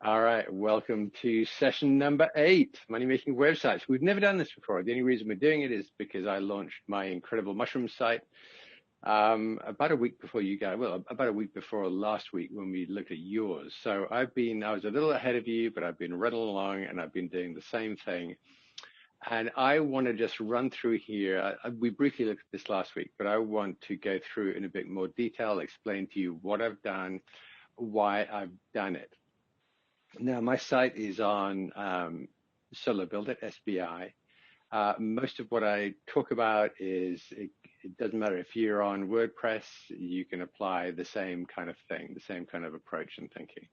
All right, welcome to session number 8, money making websites. We've never done this before. The only reason we're doing it is because I launched my incredible mushroom site about a week before you guys, well, about a week before last week when we looked at yours. So I was a little ahead of you, but I've been running along and I've been doing the same thing. And I want to just run through here. We briefly looked at this last week, but I want to go through in a bit more detail, explain to you what I've done, why I've done it. Now, my site is on Solo Build It, SBI. Most of what I talk about it doesn't matter if you're on WordPress, you can apply the same kind of thing, the same kind of approach and thinking.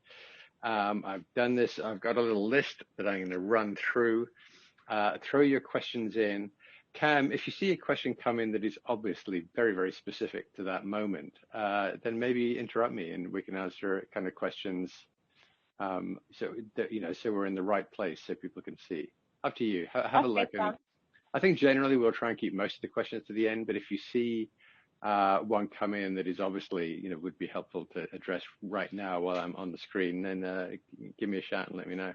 I've done this. I've got a little list that I'm going to run through. Throw your questions in. Cam, if you see a question come in that is obviously very, very specific to that moment, then maybe interrupt me and we can answer kind of questions so we're in the right place so people can see. Up to you. Have a look. And I think generally we'll try and keep most of the questions to the end, but if you see one come in that is obviously, would be helpful to address right now while I'm on the screen, then give me a shout and let me know.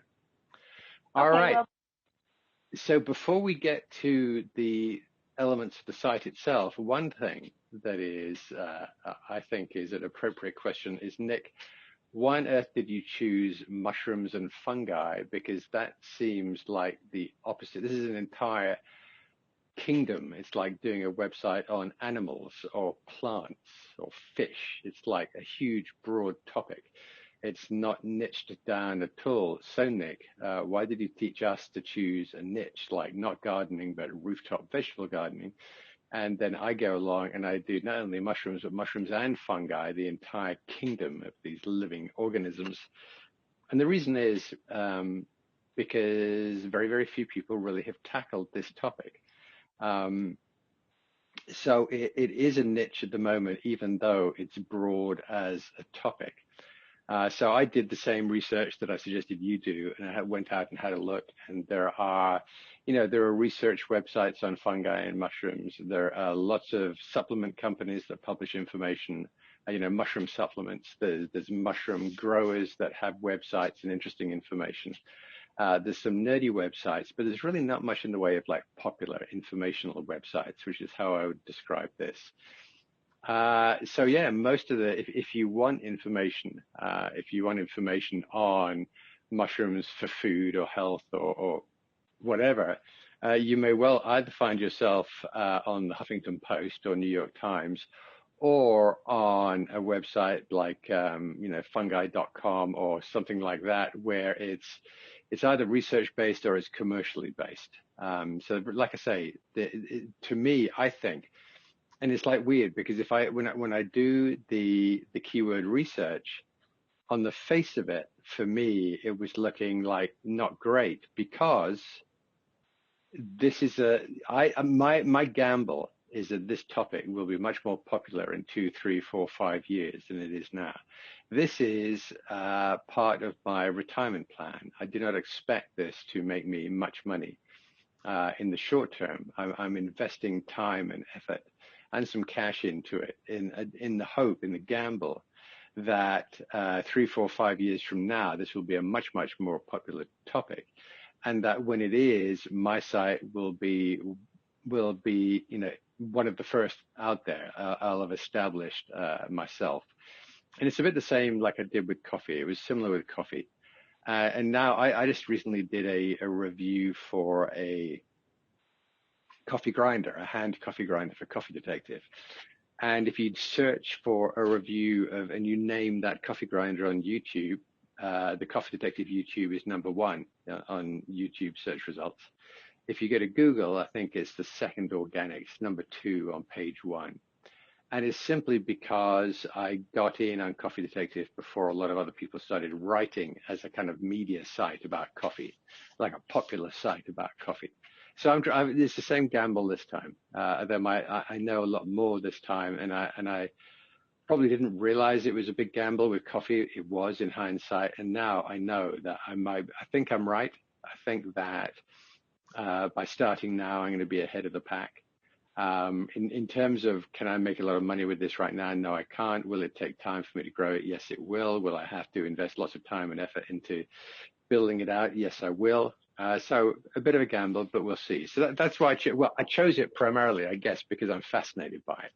All right. Well, so before we get to the elements of the site itself, one thing that is, I think is an appropriate question is, Nick, why on earth did you choose mushrooms and fungi? Because that seems like the opposite. This is an entire kingdom. It's like doing a website on animals or plants or fish. It's like a huge, broad topic. It's not niched down at all. So, Nick, why did you teach us to choose a niche, like not gardening, but rooftop vegetable gardening? And then I go along and I do not only mushrooms, but mushrooms and fungi, the entire kingdom of these living organisms. And the reason is because very, very few people really have tackled this topic. So it is a niche at the moment, even though it's broad as a topic. So I did the same research that I suggested you do, and I went out and had a look, and there are research websites on fungi and mushrooms. There are lots of supplement companies that publish information, mushroom supplements. There's mushroom growers that have websites and interesting information. There's some nerdy websites, but there's really not much in the way of like popular informational websites, which is how I would describe this. So yeah, most of if you want information on mushrooms for food or health or whatever, you may well either find yourself on the Huffington Post or New York Times, or on a website like fungi.com or something like that, where it's either research based or it's commercially based. So like I say, to me, I think. And it's like weird because when I do the keyword research, on the face of it, for me, it was looking like not great, because this is my gamble is that this topic will be much more popular in 2, 3, 4, 5 years than it is now. This is part of my retirement plan. I do not expect this to make me much money in the short term. I'm investing time and effort and some cash into it in the hope, in the gamble that 3, 4, 5 years from now, this will be a much, much more popular topic. And that when it is, my site will be one of the first out there. I'll have established myself. And it's a bit the same like I did with coffee. It was similar with coffee. And now I just recently did a review for a coffee grinder, a hand coffee grinder for Coffee Detective. And if you search for a review and you name that coffee grinder on YouTube, the Coffee Detective YouTube is #1 on YouTube search results. If you go to Google, I think it's the second organic, it's #2 on page 1. And it's simply because I got in on Coffee Detective before a lot of other people started writing as a kind of media site about coffee, like a popular site about coffee. So it's the same gamble this time. Though I know a lot more this time, and I probably didn't realize it was a big gamble with coffee. It was in hindsight, and now I know that I think I'm right. I think that by starting now, I'm going to be ahead of the pack. In terms of, can I make a lot of money with this right now? No, I can't. Will it take time for me to grow it? Yes, it will. Will I have to invest lots of time and effort into building it out? Yes, I will. So a bit of a gamble, but we'll see. So that's why I chose it primarily, I guess, because I'm fascinated by it,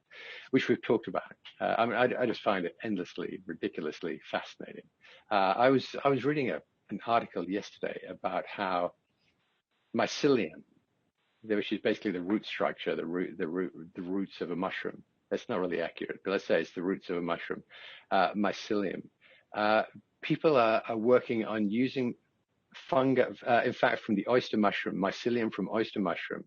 which we've talked about. I mean, I just find it endlessly, ridiculously fascinating. I was reading an article yesterday about how mycelium, which is basically the root structure, the roots of a mushroom. That's not really accurate, but let's say it's the roots of a mushroom, mycelium. People are working on using fungi, in fact, from the oyster mushroom, mycelium from oyster mushroom,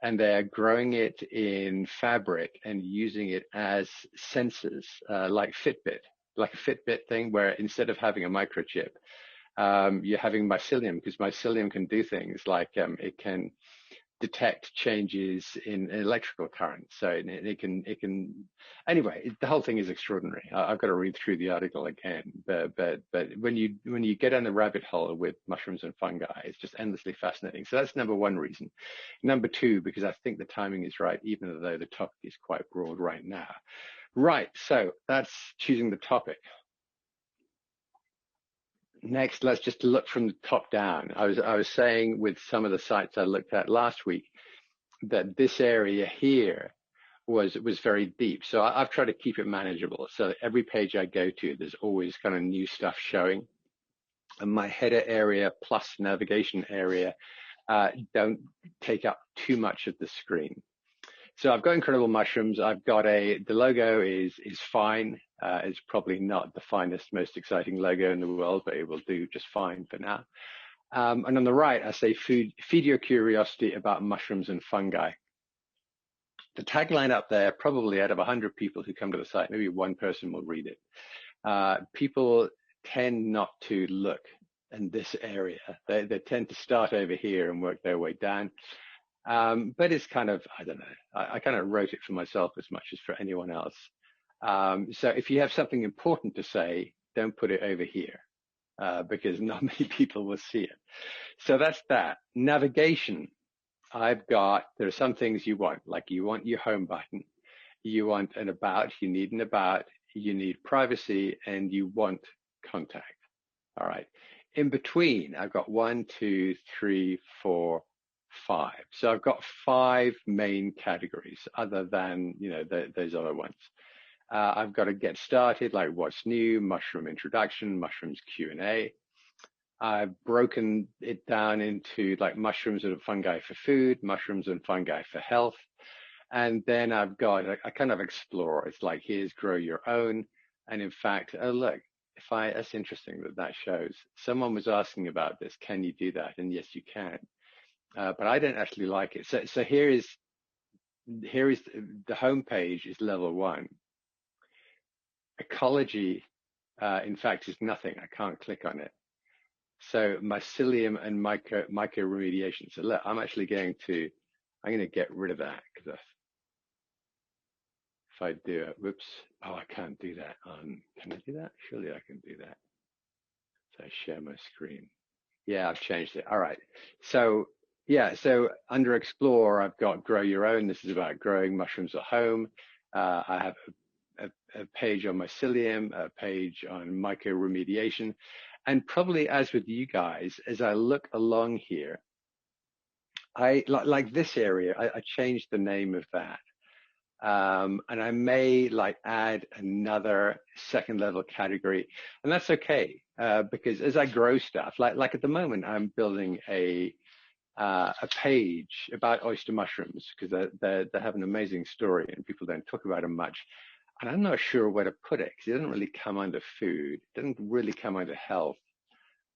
and they're growing it in fabric and using it as sensors, like like a Fitbit thing, where instead of having a microchip, you're having mycelium, because mycelium can do things like it can detect changes in electrical current. So it can, anyway, the whole thing is extraordinary. I've got to read through the article again, but when you get on the rabbit hole with mushrooms and fungi, it's just endlessly fascinating. So that's number one reason. Number two, because I think the timing is right, even though the topic is quite broad right now. Right. So that's choosing the topic. Next, let's just look from the top down. I was saying with some of the sites I looked at last week that this area here was very deep. So I've tried to keep it manageable. So every page I go to, there's always kind of new stuff showing. And my header area plus navigation area don't take up too much of the screen. So I've got Incredible Mushrooms. I've got the logo is fine. It's probably not the finest, most exciting logo in the world, but it will do just fine for now. And on the right, I say, feed your curiosity about mushrooms and fungi. The tagline up there, probably out of 100 people who come to the site, maybe one person will read it. People tend not to look in this area. They tend to start over here and work their way down. But it's kind of, I don't know, I kind of wrote it for myself as much as for anyone else. So if you have something important to say, don't put it over here, because not many people will see it. So that's that. Navigation. There are some things you want, like you want your home button, you want an about, you need privacy, and you want contact. All right. In between, I've got 1, 2, 3, 4, 5. So I've got 5 main categories other than, those other ones. I've got to get started, like what's new, mushroom introduction, mushrooms Q&A. I've broken it down into like mushrooms and fungi for food, mushrooms and fungi for health. And then I've got a kind of explore. It's like, here's grow your own. And in fact, oh, look, that's interesting that shows. Someone was asking about this. Can you do that? And yes, you can. But I don't actually like it. So here is the home page is level 1. Ecology, in fact, is nothing. I can't click on it. So mycelium and mycoremediation. So look, I'm going to get rid of that, because if I do it, whoops, I can't do that can I do that? Surely I can do that. So I share my screen. Yeah, I've changed it. All right. So yeah, so under Explore, I've got Grow Your Own. This is about growing mushrooms at home. I have a page on mycelium, a page on mycoremediation. And probably as with you guys, as I look along here, I like this area, I changed the name of that. And I may add another second level category, and that's okay, because as I grow stuff, like at the moment, I'm building a page about oyster mushrooms, because they have an amazing story and people don't talk about them much. And I'm not sure where to put it, because it doesn't really come under food, it doesn't really come under health.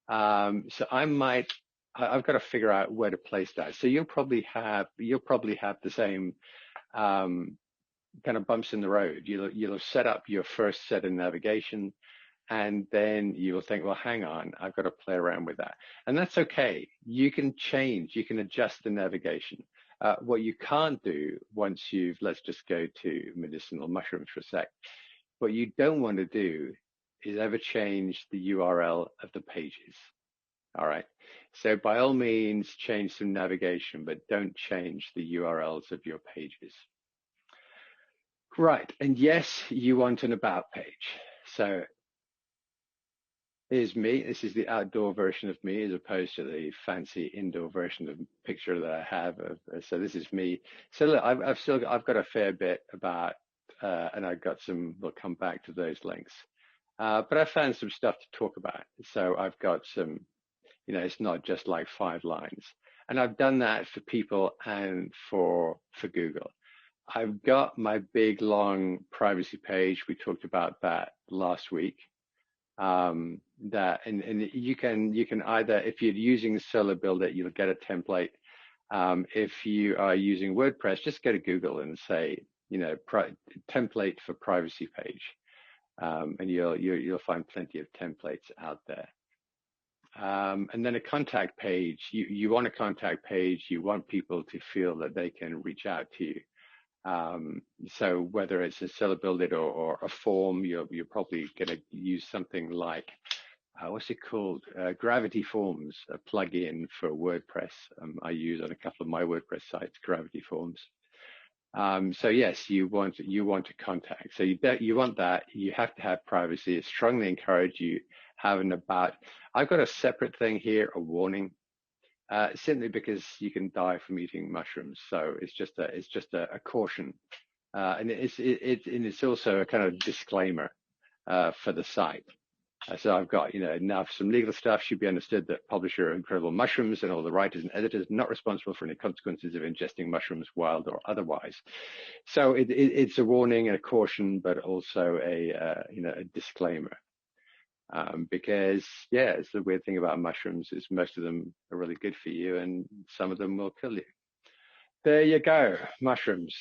So I've got to figure out where to place that. So you'll probably have the same kind of bumps in the road. You'll have set up your first set of navigation, and then you'll think, well, hang on, I've got to play around with that. And that's okay. You can adjust the navigation. What you can't do once let's just go to medicinal mushrooms for a sec. What you don't want to do is ever change the URL of the pages. All right. So by all means, change some navigation, but don't change the URLs of your pages. Right. And yes, you want an about page. So here's me. This is the outdoor version of me as opposed to the fancy indoor version of the picture that I have. So this is me. So look, I've got a fair bit about, and I've got some, we'll come back to those links. But I found some stuff to talk about. So I've got some, it's not just like 5 lines. And I've done that for people and for Google. I've got my big long privacy page. We talked about that last week. That and you can either, if you're using Solo Build It, you'll get a template. If you are using WordPress, just go to Google and say, template for privacy page, and you'll find plenty of templates out there. And then a contact page. You want a contact page. You want people to feel that they can reach out to you. So whether it's a Solo Build It or a form, you're probably going to use something like, what's it called? Gravity Forms, a plugin for WordPress. I use on a couple of my WordPress sites, Gravity Forms. So yes, you want to contact. So you want that. You have to have privacy. I strongly encourage you have an about. I've got a separate thing here, a warning. Simply because you can die from eating mushrooms, so it's just a caution, and it's also a kind of disclaimer for the site. So I've got now some legal stuff should be understood that publisher Incredible Mushrooms and all the writers and editors are not responsible for any consequences of ingesting mushrooms, wild or otherwise. So it's a warning and a caution, but also a disclaimer. Because it's the weird thing about mushrooms is most of them are really good for you and some of them will kill you. There you go, mushrooms.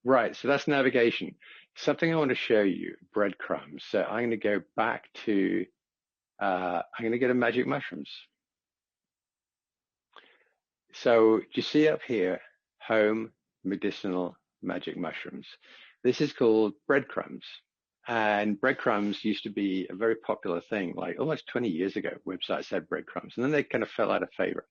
Right, so that's navigation. Something I want to show you, breadcrumbs. So I'm going to go back to, I'm going to go to magic mushrooms. So do you see up here, home, medicinal, magic mushrooms. This is called breadcrumbs. And breadcrumbs used to be a very popular thing, like almost 20 years ago, websites had breadcrumbs, and then they kind of fell out of favor.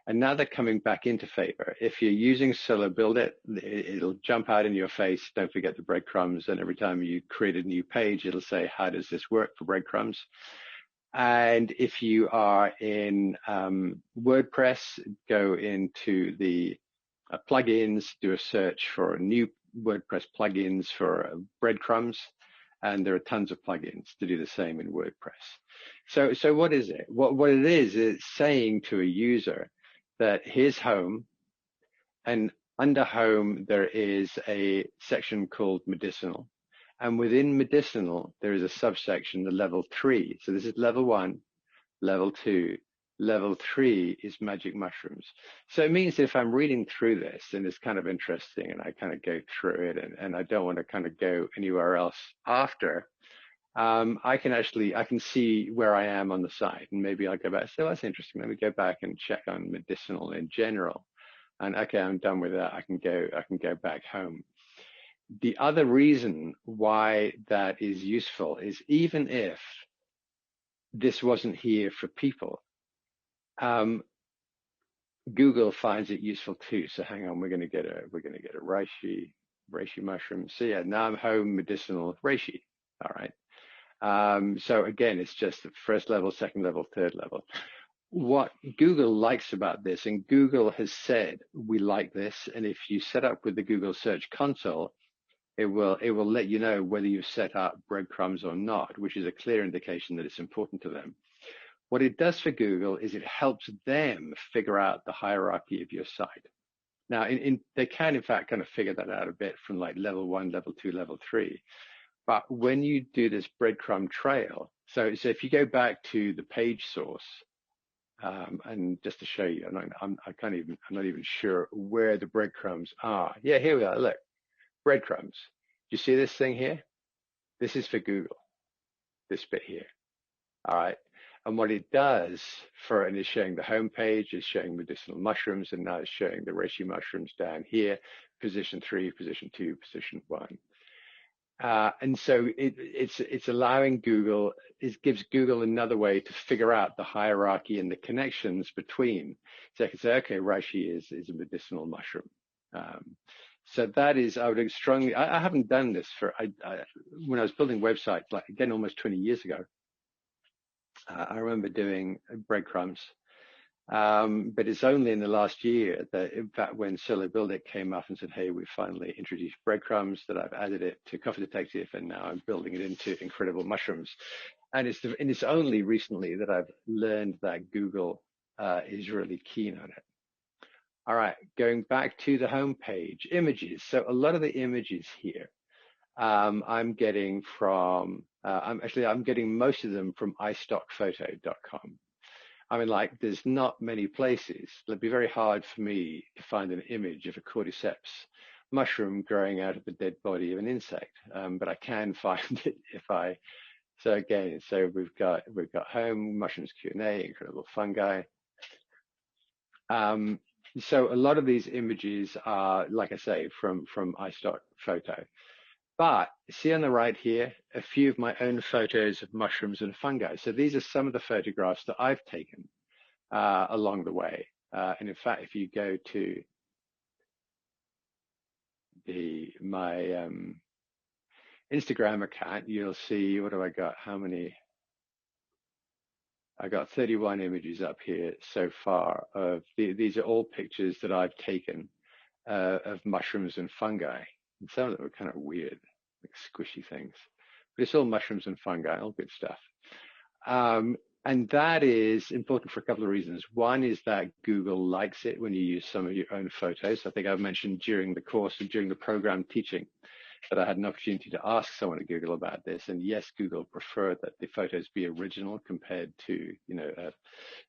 And now they're coming back into favor. If you're using Solo Build It, it'll jump out in your face. Don't forget the breadcrumbs. And every time you create a new page, it'll say, how does this work for breadcrumbs? And if you are in WordPress, go into the plugins, do a search for new WordPress plugins for breadcrumbs. And there are tons of plugins to do the same in WordPress. So what is it? What it is, it's saying to a user that here's home, and under home, there is a section called medicinal. And within medicinal, there is a subsection, the level 3. So this is level 1, level 2, level 3 is magic mushrooms. So it means that if I'm reading through this and it's kind of interesting and I kind of go through it and I don't want to kind of go anywhere else after, I can see where I am on the site and maybe I'll go back. So that's interesting. Let me go back and check on medicinal in general. And okay, I'm done with that. I can go back home. The other reason why that is useful is even if this wasn't here for people, Google finds it useful too. So hang on, we're going to get a reishi mushroom. So yeah, now I'm home, medicinal reishi. All right. So again, it's just the first level, second level, third level. What Google likes about this, and Google has said we like this, and if you set up with the Google Search Console, it will let you know whether you've set up breadcrumbs or not, which is a clear indication that it's important to them. What it does for Google is it helps them figure out the hierarchy of your site. Now, they can, in fact, kind of figure that out a bit from like level 1, level 2, level 3. But when you do this breadcrumb trail, so if you go back to the page source, and just to show you, I'm not even sure where the breadcrumbs are. Yeah, here we are. Look, breadcrumbs. Do you see this thing here? This is for Google, this bit here. All right. And what it does and it's showing the home page, is showing medicinal mushrooms, and now it's showing the reishi mushrooms down here, position 3, position 2, position 1. And so it's allowing Google, it gives Google another way to figure out the hierarchy and the connections between. So I can say, okay, reishi is a medicinal mushroom. So that is, I would strongly, I haven't done this when I was building websites, like again, almost 20 years ago, I remember doing breadcrumbs. But it's only in the last year that, in fact, when Solo Build It came up and said, hey, we finally introduced breadcrumbs, that I've added it to Coffee Detective, and now I'm building it into Incredible Mushrooms. And it's only recently that I've learned that Google is really keen on it. All right, going back to the homepage, images. So a lot of the images here, I'm getting from, I'm getting most of them from iStockphoto.com. I mean, like, there's not many places. It'd be very hard for me to find an image of a cordyceps mushroom growing out of the dead body of an insect, but I can find it if I. So again, so we've got home mushrooms Q&A, incredible fungi. So a lot of these images are, like I say, from iStock Photo. But see on the right here, a few of my own photos of mushrooms and fungi. So these are some of the photographs that I've taken along the way. And in fact, if you go to my Instagram account, you'll see, what have I got? How many? I got 31 images up here so far. These are all pictures that I've taken of mushrooms and fungi. And some of them are kind of weird, like squishy things. But it's all mushrooms and fungi, all good stuff. And that is important for a couple of reasons. One is that Google likes it when you use some of your own photos. I think I've mentioned during the course or during the program teaching that I had an opportunity to ask someone at Google about this. And yes, Google prefer that the photos be original compared to,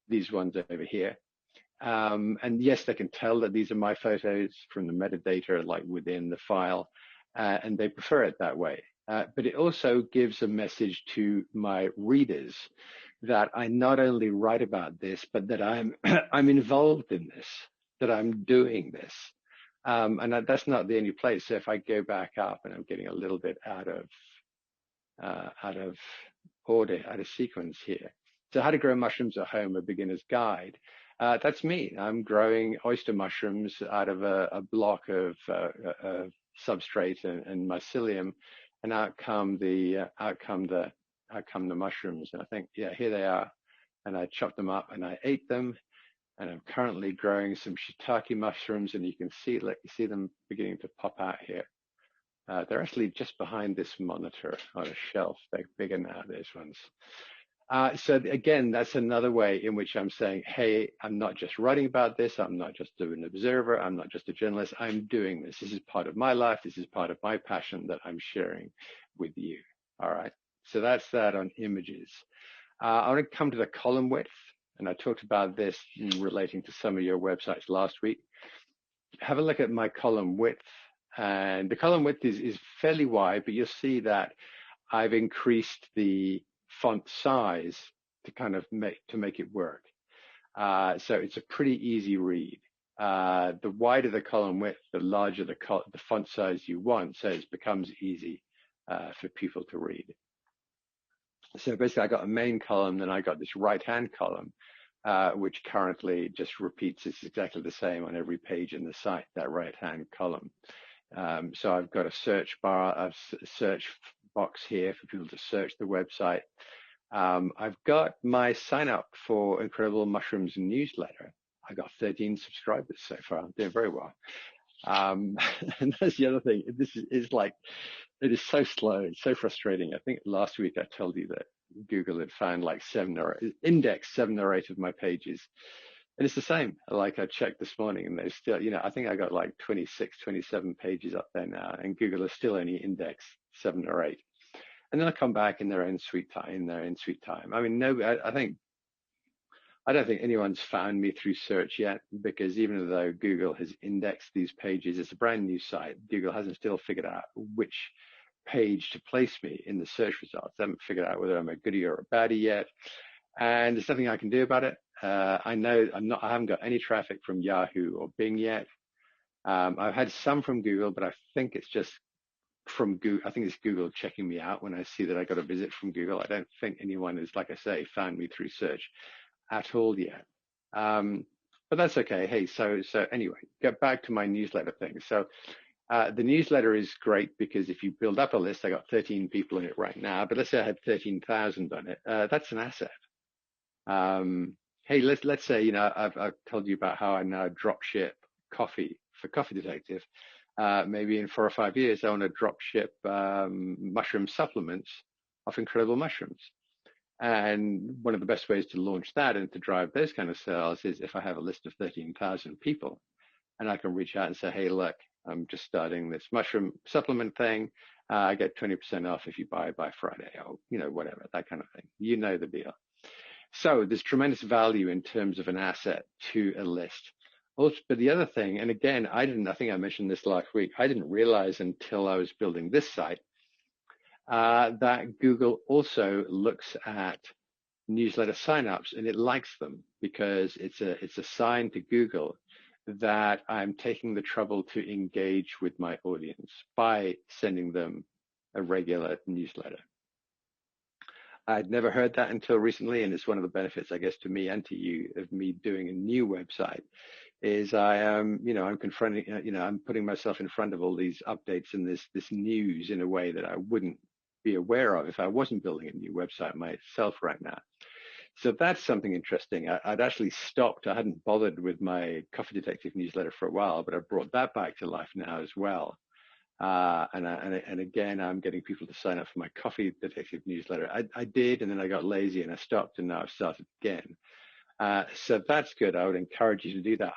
these ones over here. And yes, they can tell that these are my photos from the metadata, like within the file, and they prefer it that way. But it also gives a message to my readers that I not only write about this, but that I'm I'm involved in this, that I'm doing this. And that's not the only place. So if I go back up, and I'm getting a little bit out of order, out of sequence here. So how to grow mushrooms at home, a beginner's guide. That's me. I'm growing oyster mushrooms out of a block of substrate and mycelium, and out come the mushrooms. And I think, yeah, here they are. And I chopped them up and I ate them. And I'm currently growing some shiitake mushrooms, and you can see them beginning to pop out here. They're actually just behind this monitor on a shelf. They're bigger now, those ones. So again, that's another way in which I'm saying, hey, I'm not just writing about this. I'm not just an observer. I'm not just a journalist. I'm doing this. This is part of my life. This is part of my passion that I'm sharing with you. All right. So that's that on images. I want to come to the column width. And I talked about this relating to some of your websites last week. Have a look at my column width. And the column width is fairly wide, but you'll see that I've increased the font size to kind of make it work. So it's a pretty easy read. The wider the column width, the larger the font size you want, so it becomes easy for people to read. So basically, I got a main column, then I got this right-hand column, which currently just repeats. It's exactly the same on every page in the site, that right-hand column. So I've got a search bar, a search box here for people to search the website. I've got my sign up for Incredible Mushrooms newsletter. I got 13 subscribers so far. I'm doing very well. And that's the other thing. This is like, it is so slow. It's so frustrating. I think last week I told you that Google had found like indexed 7 or 8 of my pages. And it's the same. Like I checked this morning and there's still, I think I got like 26, 27 pages up there now, and Google has still only indexed 7 or 8. And then I come back in their own sweet time. I mean, I don't think anyone's found me through search yet, because even though Google has indexed these pages, it's a brand new site. Google hasn't still figured out which page to place me in the search results. They haven't figured out whether I'm a goodie or a baddie yet. And there's nothing I can do about it. I know I haven't got any traffic from Yahoo or Bing yet. I've had some from Google, but I think it's just from Google. I think it's Google checking me out when I see that I got a visit from Google. I don't think anyone has, like I say, found me through search at all yet. But that's okay. Hey, so anyway, get back to my newsletter thing. So the newsletter is great because if you build up a list, I got 13 people in it right now, but let's say I had 13,000 on it. That's an asset. Hey, let's say, I've told you about how I now drop ship coffee for Coffee Detective. Maybe in 4 or 5 years, I want to drop ship mushroom supplements of incredible mushrooms. And one of the best ways to launch that and to drive those kind of sales is if I have a list of 13,000 people and I can reach out and say, hey, look, I'm just starting this mushroom supplement thing. I get 20% off if you buy by Friday, or, whatever, that kind of thing. You know the deal. So there's tremendous value in terms of an asset to a list. Also, but the other thing, and again, I think I mentioned this last week, I didn't realize until I was building this site that Google also looks at newsletter signups and it likes them because it's a sign to Google that I'm taking the trouble to engage with my audience by sending them a regular newsletter. I'd never heard that until recently, and it's one of the benefits, I guess, to me and to you of me doing a new website is I am, I'm confronting, I'm putting myself in front of all these updates and this news in a way that I wouldn't be aware of if I wasn't building a new website myself right now. So that's something interesting. I'd actually stopped. I hadn't bothered with my Coffee Detective newsletter for a while, but I brought that back to life now as well. And again, I'm getting people to sign up for my Coffee Detective newsletter. I did, and then I got lazy and I stopped, and now I've started again. So that's good. I would encourage you to do that.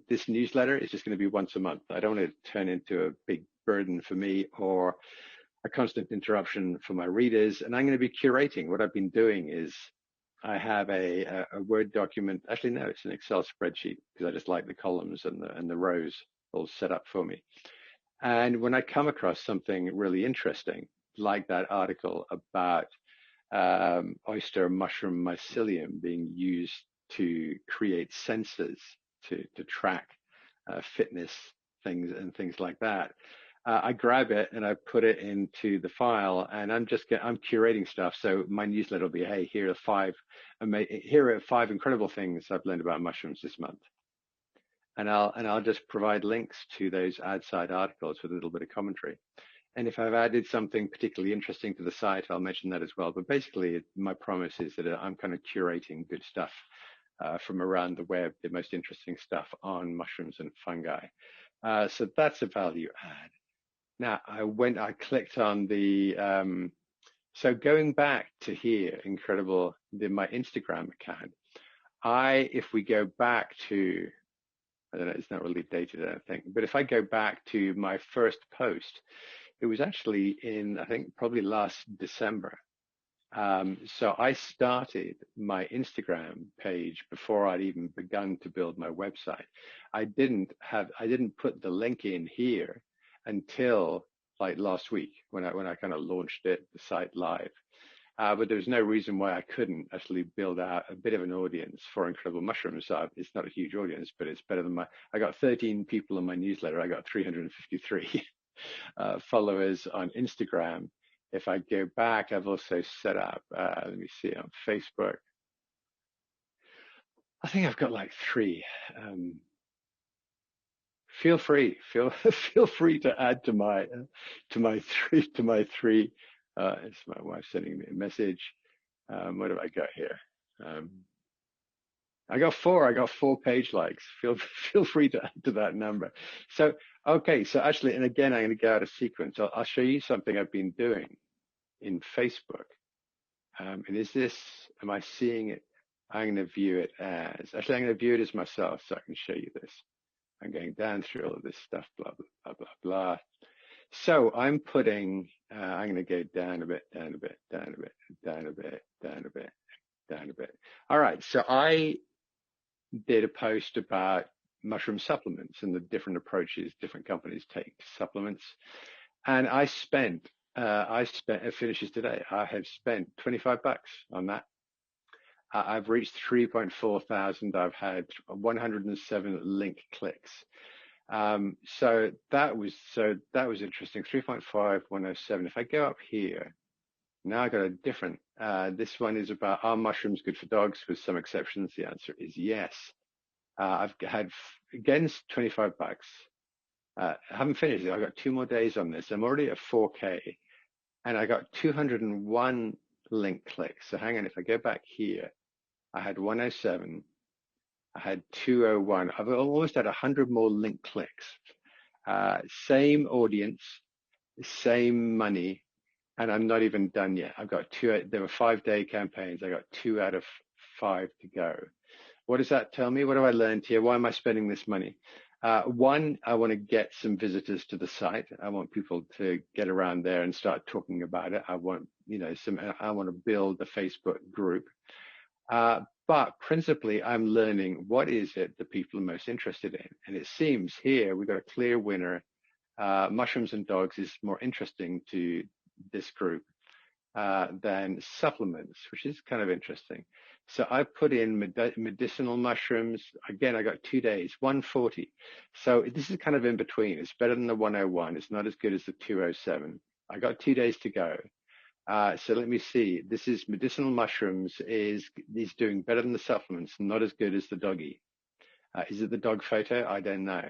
This newsletter is just going to be once a month. I don't want to turn into a big burden for me or a constant interruption for my readers. And I'm going to be curating. What I've been doing is I have a Word document. Actually, no, it's an Excel spreadsheet because I just like the columns and the rows all set up for me. And when I come across something really interesting, like that article about oyster mushroom mycelium being used to create sensors to track fitness things and things like that, I grab it and I put it into the file, and I'm curating stuff. So my newsletter will be, hey, here are 5 incredible things I've learned about mushrooms this month. And I'll just provide links to those outside articles with a little bit of commentary. And if I've added something particularly interesting to the site, I'll mention that as well. But basically, my promise is that I'm kind of curating good stuff from around the web, the most interesting stuff on mushrooms and fungi. So that's a value add. Now, I clicked on so going back to here, my Instagram account, if we go back to, I don't know, it's not really dated, I don't think, but if I go back to my first post, it was actually I think probably last December. So I started my Instagram page before I'd even begun to build my website. I didn't put the link in here until like last week when I kind of launched the site live. But there's no reason why I couldn't actually build out a bit of an audience for Incredible Mushrooms. It's not a huge audience, but it's better than I got 13 people in my newsletter. I got 353 followers on Instagram. If I go back, I've also set up, let me see, on Facebook. I think I've got like 3. Feel free to add to my 3. It's my wife sending me a message. What have I got here? I got 4 page likes. Feel free to add to that number. So, okay. So actually, and again, I'm going to go out of sequence. I'll show you something I've been doing in Facebook. And am I seeing it? I'm going to view it I'm going to view it as myself so I can show you this. I'm going down through all of this stuff, blah, blah, blah, blah. So I'm going to go down a bit, down a bit, down a bit, down a bit, down a bit, down a bit. All right. So I did a post about mushroom supplements and the different approaches different companies take to supplements. And it finishes today. I have spent $25 on that. I've reached 3.4 thousand. I've had 107 link clicks. So that was interesting. 3.5, 107. If I go up here, now I got a different. This one is about, are mushrooms good for dogs? With some exceptions, the answer is yes. I've had again $25. I haven't finished it. I've got 2 more days on this. I'm already at 4K, and I got 201 link clicks. So hang on, if I go back here, I had 107. I had 201. I've almost had 100 more link clicks. Same audience, same money, and I'm not even done yet. I've got two. There were 5-day campaigns. I got 2 out of 5 to go. What does that tell me? What have I learned here? Why am I spending this money? One, I want to get some visitors to the site. I want people to get around there and start talking about it. I want, I want to build a Facebook group. But principally, I'm learning what is it that people are most interested in. And it seems here we've got a clear winner. Mushrooms and dogs is more interesting to this group than supplements, which is kind of interesting. So I put in medicinal mushrooms. Again, I got 2 days, 140. So this is kind of in between. It's better than the 101. It's not as good as the 207. I got 2 days to go. So let me see. This is medicinal mushrooms is doing better than the supplements, not as good as the doggy. Is it the dog photo? I don't know.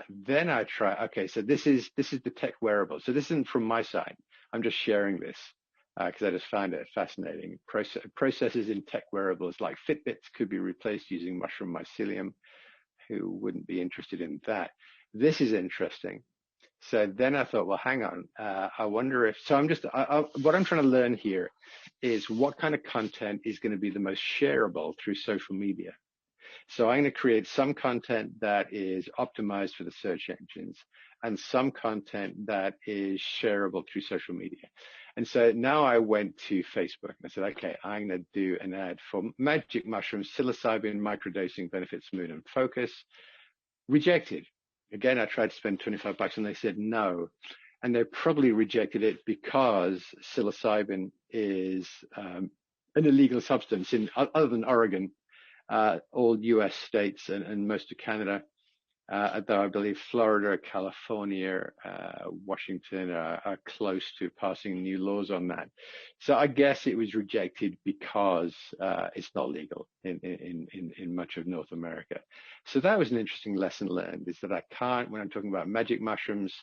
Then I try. Okay, so this is the tech wearable. So this isn't from my side. I'm just sharing this because I just found it fascinating. Processes in tech wearables like Fitbits could be replaced using mushroom mycelium. Who wouldn't be interested in that? This is interesting. So then I thought, well, hang on. I wonder if, so I'm just, what I'm trying to learn here is what kind of content is going to be the most shareable through social media. So I'm going to create some content that is optimized for the search engines and some content that is shareable through social media. And so now I went to Facebook and I said, okay, I'm going to do an ad for magic mushrooms, psilocybin, microdosing benefits, mood and focus. Rejected. Again, I tried to spend $25 and they said no. And they probably rejected it because psilocybin is an illegal substance in other than Oregon, all US states and most of Canada, though I believe Florida, California, Washington are close to passing new laws on that. So I guess it was rejected because it's not legal in much of North America. So that was an interesting lesson learned, is that I can't, when I'm talking about magic mushrooms,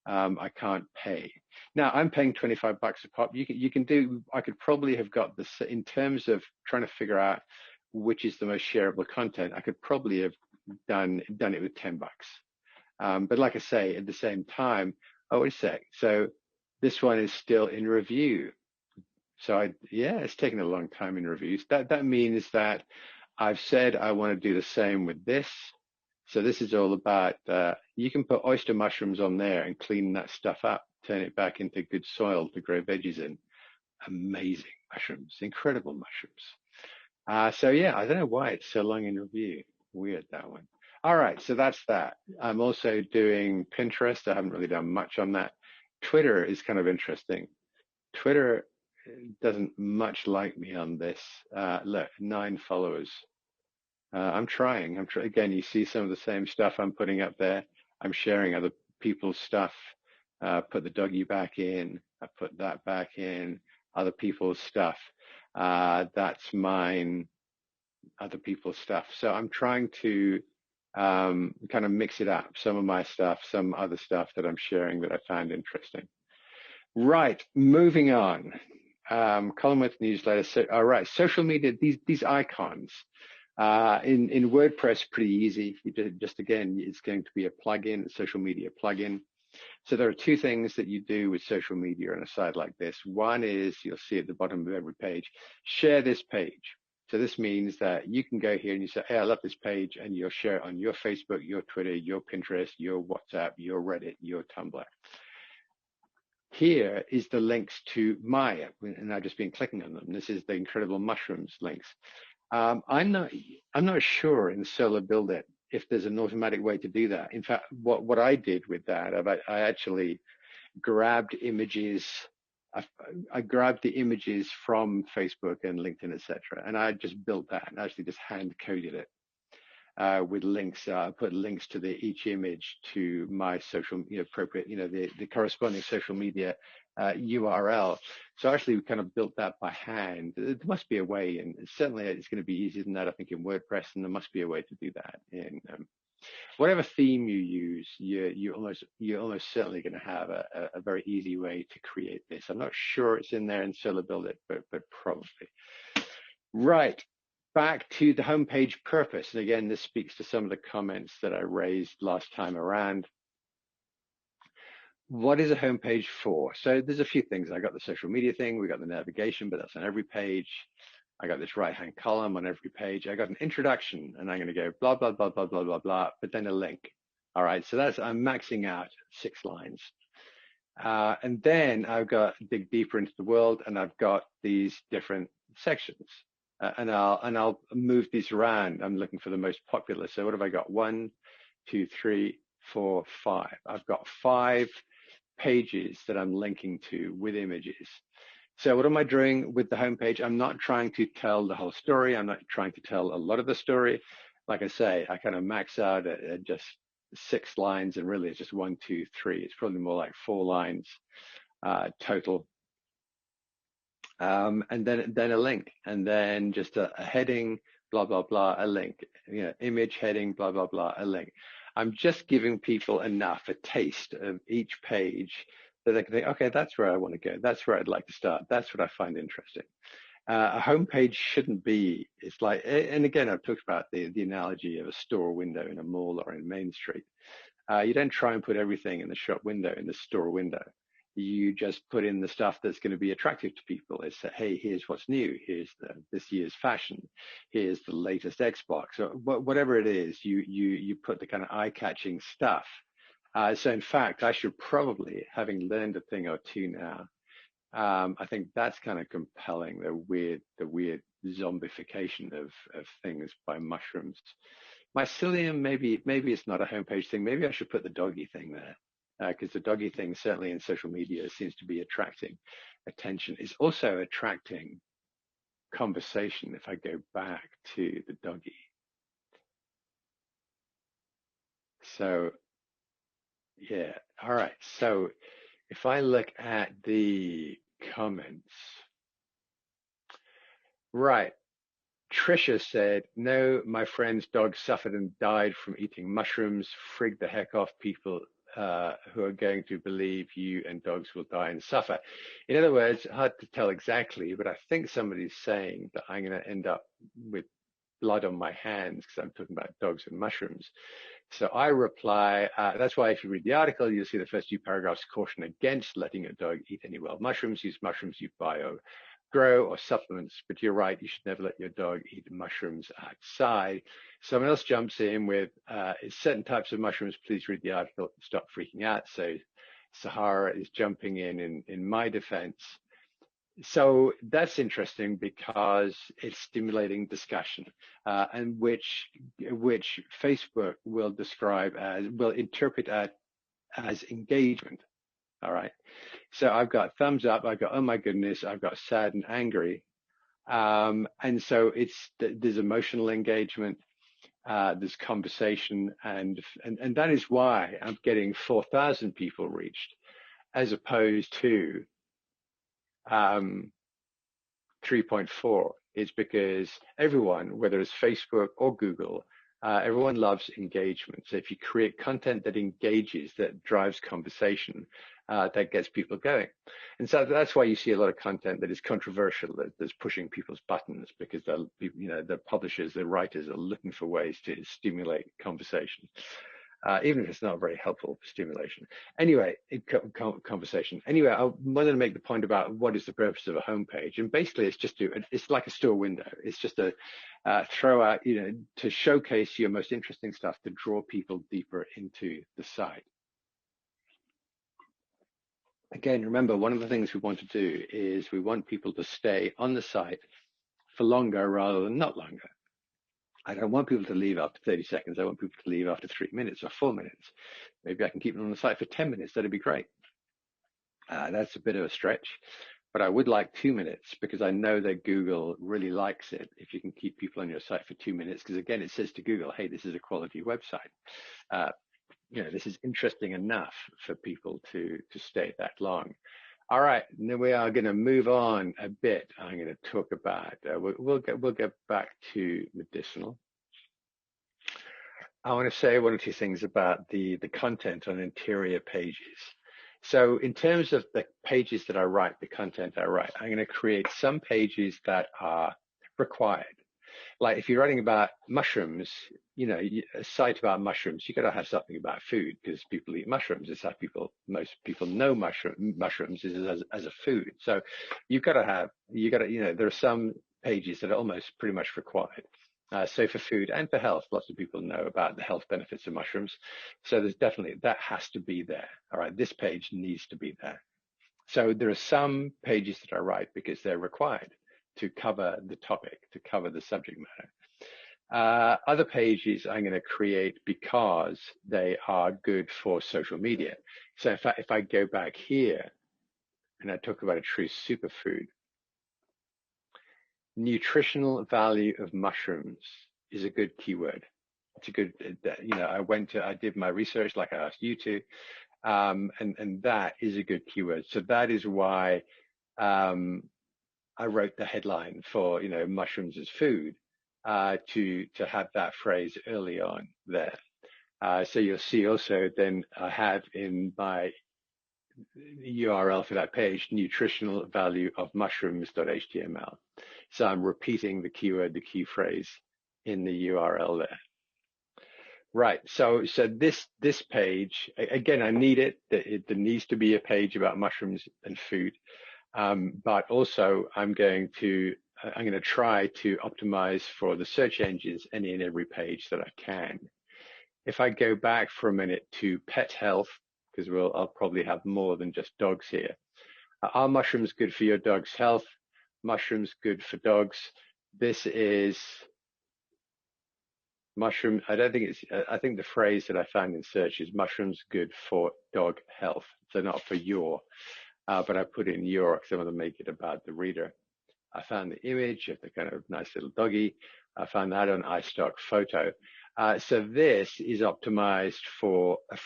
I can't pay. Now I'm paying $25 a pop. You can do, I could probably have got this in terms of trying to figure out which is the most shareable content. I could probably have done it with $10. But like I say, at the same time, oh, wait a sec. So this one is still in review. So it's taken a long time in reviews. That means that I've said I want to do the same with this. So this is all about, you can put oyster mushrooms on there and clean that stuff up, turn it back into good soil to grow veggies in. Amazing mushrooms, incredible mushrooms. So yeah, I don't know why it's so long in review. Weird, that one. All right, so that's that. I'm also doing Pinterest. I haven't really done much on that. Twitter is kind of interesting. Twitter doesn't much like me on this. Look, 9 followers. I'm trying. Again, you see some of the same stuff I'm putting up there. I'm sharing other people's stuff. Put the doggy back in. I put that back in. Other people's stuff. That's mine. Other people's stuff. So I'm trying to kind of mix it up. Some of my stuff, some other stuff that I'm sharing that I found interesting. Right, moving on. Column with newsletter. So, all right, social media. These icons in WordPress, pretty easy. You just again, it's going to be a plugin, a social media plugin. So there are 2 things that you do with social media on a site like this. One is, you'll see at the bottom of every page, share this page. So this means that you can go here and you say, hey, I love this page, and you'll share it on your Facebook, your Twitter, your Pinterest, your WhatsApp, your Reddit, your Tumblr. Here is the links to Maya, and I've just been clicking on them. This is the Incredible Mushrooms links. I'm not sure in Solo Build It if there's an automatic way to do that. In fact, what I did with that, I actually grabbed images. I grabbed the images from Facebook and LinkedIn, etc., and I just built that and actually just hand coded it. with links. I put links to each image to my social, appropriate, the corresponding social media URL. So actually, we kind of built that by hand. There must be a way, and certainly it's going to be easier than that, I think, in WordPress, and there must be a way to do that in whatever theme you use. You're almost certainly going to have a very easy way to create this. I'm not sure it's in there in Solo Build It, but probably. Right. Back to the homepage purpose. And again, this speaks to some of the comments that I raised last time around. What is a homepage for? So there's a few things. I got the social media thing. We got the navigation, but that's on every page. I got this right-hand column on every page. I got an introduction, and I'm going to go blah, blah, blah, blah, blah, blah, blah, but then a link. All right. So I'm maxing out 6 lines. And then I've got to dig deeper into the world, and I've got these different sections. And I'll move these around. I'm looking for the most popular. So what have I got? 1, 2, 3, 4, 5. I've got 5 pages that I'm linking to with images. So what am I doing with the homepage? I'm not trying to tell the whole story. I'm not trying to tell a lot of the story. Like I say, I kind of max out at just 6 lines, and really it's just 1, 2, 3. It's probably more like 4 lines total. And then a link, and then just a heading, blah, blah, blah, a link, image heading, blah, blah, blah, a link. I'm just giving people enough, a taste of each page that they can think, okay, that's where I want to go. That's where I'd like to start. That's what I find interesting. A homepage shouldn't be, it's like, and again, I've talked about the analogy of a store window in a mall or in Main Street. You don't try and put everything in the shop window, in the store window. You just put in the stuff that's going to be attractive to people. It's hey, here's what's new. Here's this year's fashion. Here's the latest Xbox, or whatever it is. You put the kind of eye-catching stuff. So in fact, I should probably, having learned a thing or two now, I think that's kind of compelling. The weird zombification of things by mushrooms. Mycelium, maybe it's not a homepage thing. Maybe I should put the doggy thing there. Because the doggy thing, certainly in social media, seems to be attracting attention. It's also attracting conversation. If I go back to the doggy. So, yeah. All right. So if I look at the comments, right. Trisha said, no, my friend's dog suffered and died from eating mushrooms. Frig the heck off people who are going to believe you and dogs will die and suffer. In other words, hard to tell exactly, but I think somebody's saying that I'm going to end up with blood on my hands because I'm talking about dogs and mushrooms. So I reply, that's why if you read the article, you'll see the first 2 paragraphs caution against letting your dog eat any wild mushrooms. Use mushrooms you buy or grow or supplements, but you're right, you should never let your dog eat mushrooms outside. Someone else jumps in with certain types of mushrooms. Please read the article, stop freaking out. So Sahara is jumping in my defense. So that's interesting because it's stimulating discussion, and which Facebook will interpret as engagement. All right. So I've got thumbs up, I've got, oh my goodness, I've got sad and angry. And so there's emotional engagement, there's conversation, and that is why I'm getting 4,000 people reached as opposed to 3.4. It's because everyone, whether it's Facebook or Google, everyone loves engagement. So if you create content that engages, that drives conversation, that gets people going. And so that's why you see a lot of content that is controversial, that's pushing people's buttons, because the publishers, the writers are looking for ways to stimulate conversation. Even if it's not very helpful for stimulation. Anyway, conversation. Anyway, I wanted to make the point about what is the purpose of a homepage, and basically, it's like a store window. It's just a throw out, to showcase your most interesting stuff, to draw people deeper into the site. Again, remember, one of the things we want to do is we want people to stay on the site for longer rather than not longer. I don't want people to leave after 30 seconds. I want people to leave after 3 minutes or 4 minutes. Maybe I can keep them on the site for 10 minutes. That'd be great. That's a bit of a stretch. but I would like 2 minutes because I know that Google really likes it if you can keep people on your site for 2 minutes. Because again, it says to Google, hey, this is a quality website. This is interesting enough for people to stay that long. All right, now we are going to move on a bit. I'm going to talk about, we'll get back to medicinal. I want to say one or two things about the content on interior pages. So in terms of the pages that I write, the content I write, I'm going to create some pages that are required. Like if you're writing about mushrooms, a site about mushrooms, you got to have something about food because people eat mushrooms. It's how most people know mushrooms is as a food. So there are some pages that are almost pretty much required. So for food and for health, lots of people know about the health benefits of mushrooms. So there's definitely, that has to be there. All right, this page needs to be there. So there are some pages that I write because they're required to cover the topic, to cover the subject matter. Other pages I'm going to create because they are good for social media. So in fact, if I go back here and I talk about a true superfood, nutritional value of mushrooms is a good keyword. It's a good, I did my research like I asked you to, and that is a good keyword. So that is why I wrote the headline for, mushrooms as food, to have that phrase early on there. So you'll see also then I have in my URL for that page, nutritional value of mushrooms.html. So I'm repeating the keyword, the key phrase in the URL there. Right. So this page, again, I need it. There needs to be a page about mushrooms and food. But also I'm going to try to optimize for the search engines any and every page that I can. If I go back for a minute to pet health, because I'll probably have more than just dogs here. Are mushrooms good for your dog's health? Mushrooms good for dogs. This is mushroom. I think the phrase that I found in search is mushrooms good for dog health. So not for your, but I put in your because I want to make it about the reader. I found the image of the kind of nice little doggy. I found that on iStock Photo. So this is optimized for a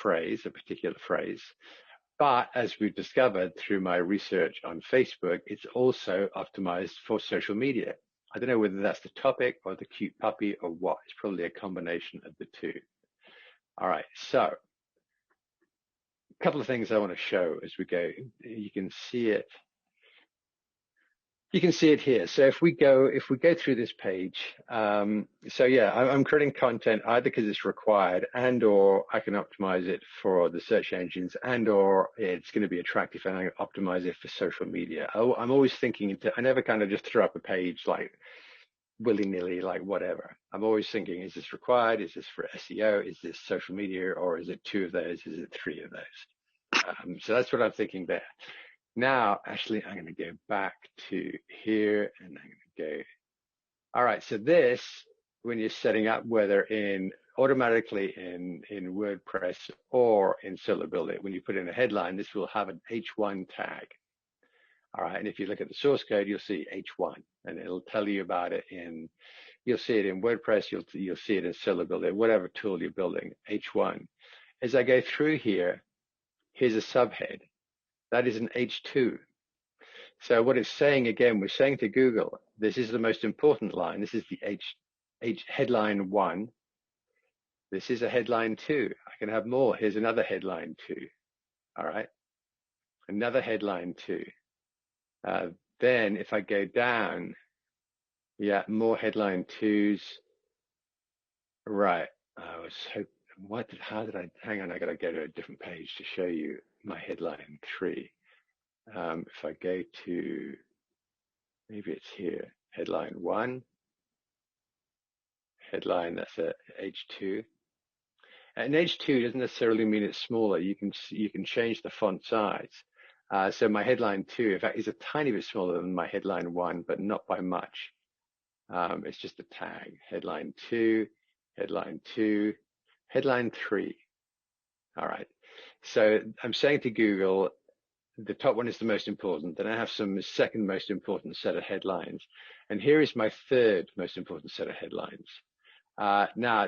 particular phrase. But as we've discovered through my research on Facebook, it's also optimized for social media. I don't know whether that's the topic or the cute puppy or what. It's probably a combination of the two. All right, so a couple of things I want to show as we go. You can see it. You can see it here. So if we go through this page, so yeah, I'm creating content either because it's required or I can optimize it for the search engines or it's going to be attractive and I optimize it for social media. I'm always thinking I never kind of just throw up a page like willy-nilly, like whatever. I'm always thinking, is this required? Is this for SEO? Is this social media? Or is it 2 of those? Is it 3 of those? So that's what I'm thinking there. Now, actually, I'm going to go back to here and I'm going to go. All right. So this, when you're setting up, whether automatically in WordPress or in Solo Builder, when you put in a headline, this will have an H1 tag. All right. And if you look at the source code, you'll see H1 and it'll tell you about it you'll see it in WordPress. You'll see it in Solo Builder, whatever tool you're building, H1. As I go through here, here's a subhead. That is an H2. So what it's saying, again, we're saying to Google, this is the most important line. This is the H headline 1. This is a headline 2. I can have more. Here's another headline 2. All right. Another headline 2. Then if I go down, yeah, more headline 2s. Right. I was hoping, hang on, I got to go to a different page to show you my headline 3. If I go to, maybe it's here, headline 1, headline, that's a H2. And H2 doesn't necessarily mean it's smaller. You can change the font size. So my headline 2, in fact, is a tiny bit smaller than my headline 1, but not by much. It's just a tag. Headline 2, headline 2, headline 3. All right. So I'm saying to Google, the top one is the most important. Then I have some second most important set of headlines. And here is my third most important set of headlines. Now,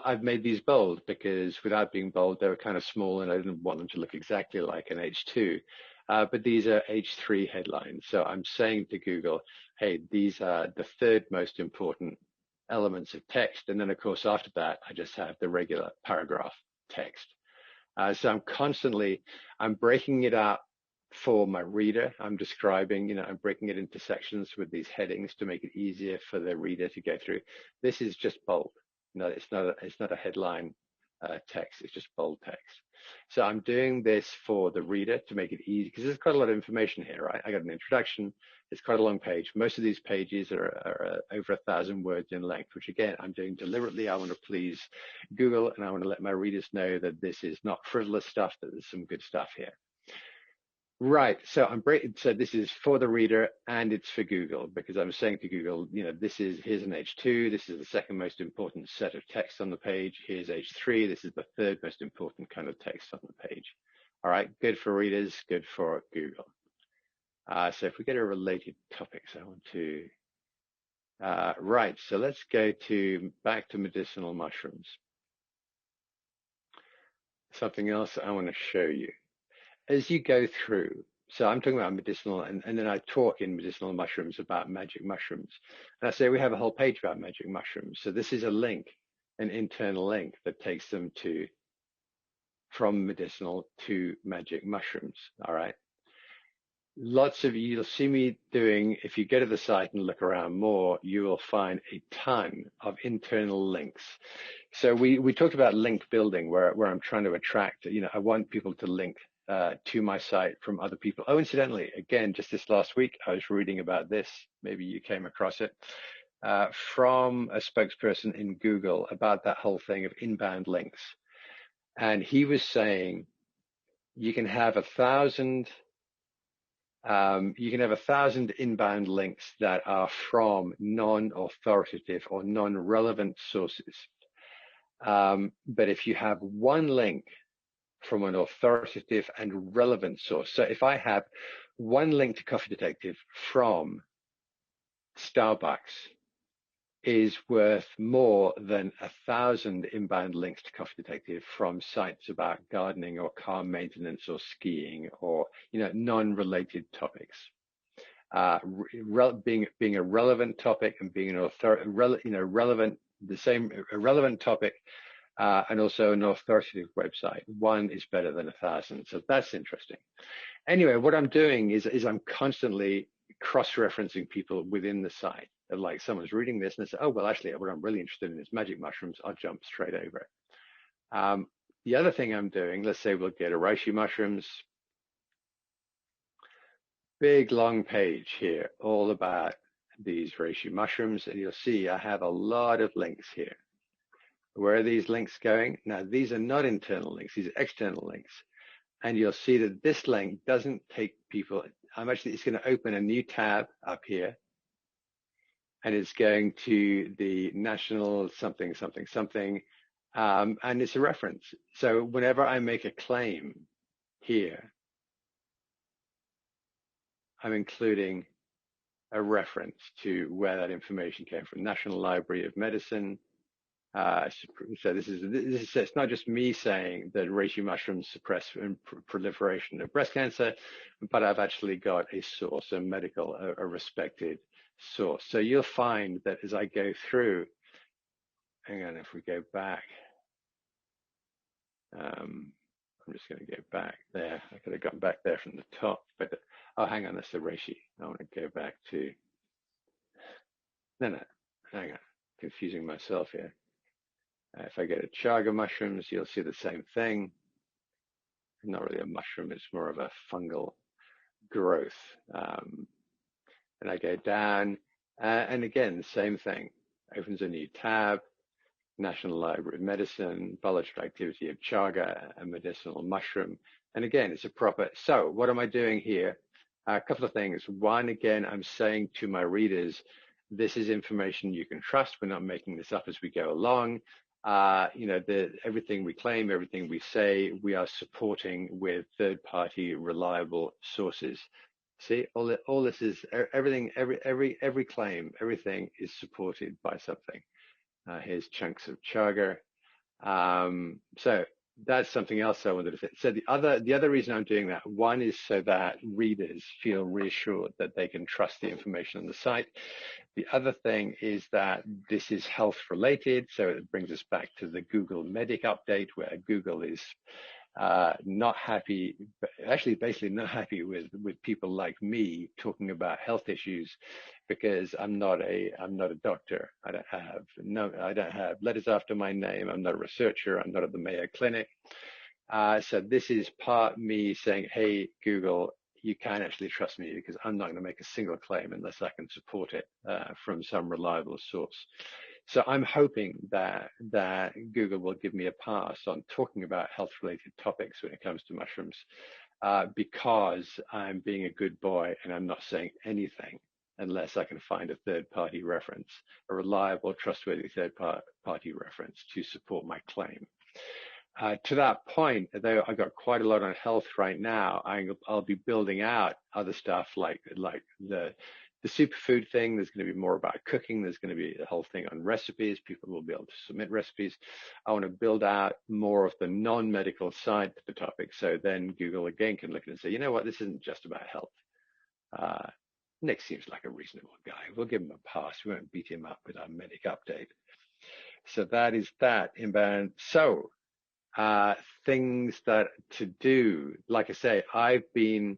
I've made these bold because without being bold, they were kind of small and I didn't want them to look exactly like an H2. But these are H3 headlines. So I'm saying to Google, hey, these are the third most important elements of text. And then, of course, after that, I just have the regular paragraph text. So I'm breaking it up for my reader. I'm describing, I'm breaking it into sections with these headings to make it easier for the reader to go through. This is just bold. No, it's not a headline text. It's just bold text. So I'm doing this for the reader to make it easy because there's quite a lot of information here, right? I got an introduction. It's quite a long page. Most of these pages are over 1,000 words in length, which again, I'm doing deliberately. I want to please Google and I want to let my readers know that this is not frivolous stuff, that there's some good stuff here. Right. So this is for the reader and it's for Google because I'm saying to Google, here's an H2. This is the second most important set of text on the page. Here's H3. This is the third most important kind of text on the page. All right. Good for readers. Good for Google. So if we go to related topics, I want to, right. So let's go back to medicinal mushrooms. Something else I want to show you. As you go through, so I'm talking about medicinal, and then I talk in medicinal mushrooms about magic mushrooms. And I say we have a whole page about magic mushrooms. So this is a link, an internal link that takes them from medicinal to magic mushrooms. All right. You'll see me doing, if you go to the site and look around more, you will find a ton of internal links. So we talked about link building where I'm trying to attract, I want people to link to my site from other people. Oh, incidentally, again, just this last week, I was reading about this. Maybe you came across it from a spokesperson in Google about that whole thing of inbound links. And he was saying you can have 1,000 inbound links that are from non-authoritative or non-relevant sources. But if you have one link from an authoritative and relevant source. So if I have one link to Coffee Detective from Starbucks is worth more than 1,000 inbound links to Coffee Detective from sites about gardening or car maintenance or skiing or, non-related topics. Being a relevant topic and being a relevant topic and also an authoritative website. One is better than 1,000. So that's interesting. Anyway, what I'm doing is I'm constantly cross-referencing people within the site. Like someone's reading this and they say, oh, well, actually, what I'm really interested in is magic mushrooms. I'll jump straight over it. The other thing I'm doing, let's say we'll get to reishi mushrooms. Big, long page here, all about these reishi mushrooms. And you'll see I have a lot of links here. Where are these links going? Now, these are not internal links. These are external links. And you'll see that this link doesn't take people. It's going to open a new tab up here. And it's going to the national something, something, something. And it's a reference. So whenever I make a claim here, I'm including a reference to where that information came from. National Library of Medicine. So this is it's not just me saying that reishi mushrooms suppress proliferation of breast cancer, but I've actually got a source, a respected source. So you'll find that as I go through, hang on, if we go back, I'm just going to go back there. I could have gone back there from the top, but oh, hang on, that's the reishi. I want to go back to, no, hang on, confusing myself here. If I go to chaga mushrooms, you'll see the same thing. Not really a mushroom, it's more of a fungal growth. And I go down, and again, the same thing. Opens a new tab, National Library of Medicine, biological activity of chaga, a medicinal mushroom. And again, it's a proper, so what am I doing here? A couple of things. One, again, I'm saying to my readers, this is information you can trust. We're not making this up as we go along. everything we claim, everything we say, we are supporting with third-party reliable sources. See, all this is everything, every claim, everything is supported by something. Here's chunks of chaga. So that's something else I wanted to say. So the other reason I'm doing that, one is so that readers feel reassured that they can trust the information on the site. The other thing is that this is health related, so it brings us back to the Google Medic update, where Google is not happy, actually basically not happy with people like me talking about health issues, because I'm not a doctor. I don't have letters after my name. I'm not a researcher. I'm not at the Mayo Clinic. So this is part me saying, hey, Google, you can actually trust me, because I'm not going to make a single claim unless I can support it from some reliable source. So I'm hoping that Google will give me a pass on talking about health-related topics when it comes to mushrooms, because I'm being a good boy and I'm not saying anything unless I can find a third-party reference, a reliable, trustworthy third-party reference to support my claim. To that point, though, I got quite a lot on health right now. I'll be building out other stuff like the superfood thing. There's going to be more about cooking. There's going to be a whole thing on recipes. People will be able to submit recipes. I want to build out more of the non-medical side to the topic. So then Google again can look at it and say, you know what, this isn't just about health. Nick seems like a reasonable guy. We'll give him a pass. We won't beat him up with our medic update. So that is that inbound. So things that to do, like I say, I've been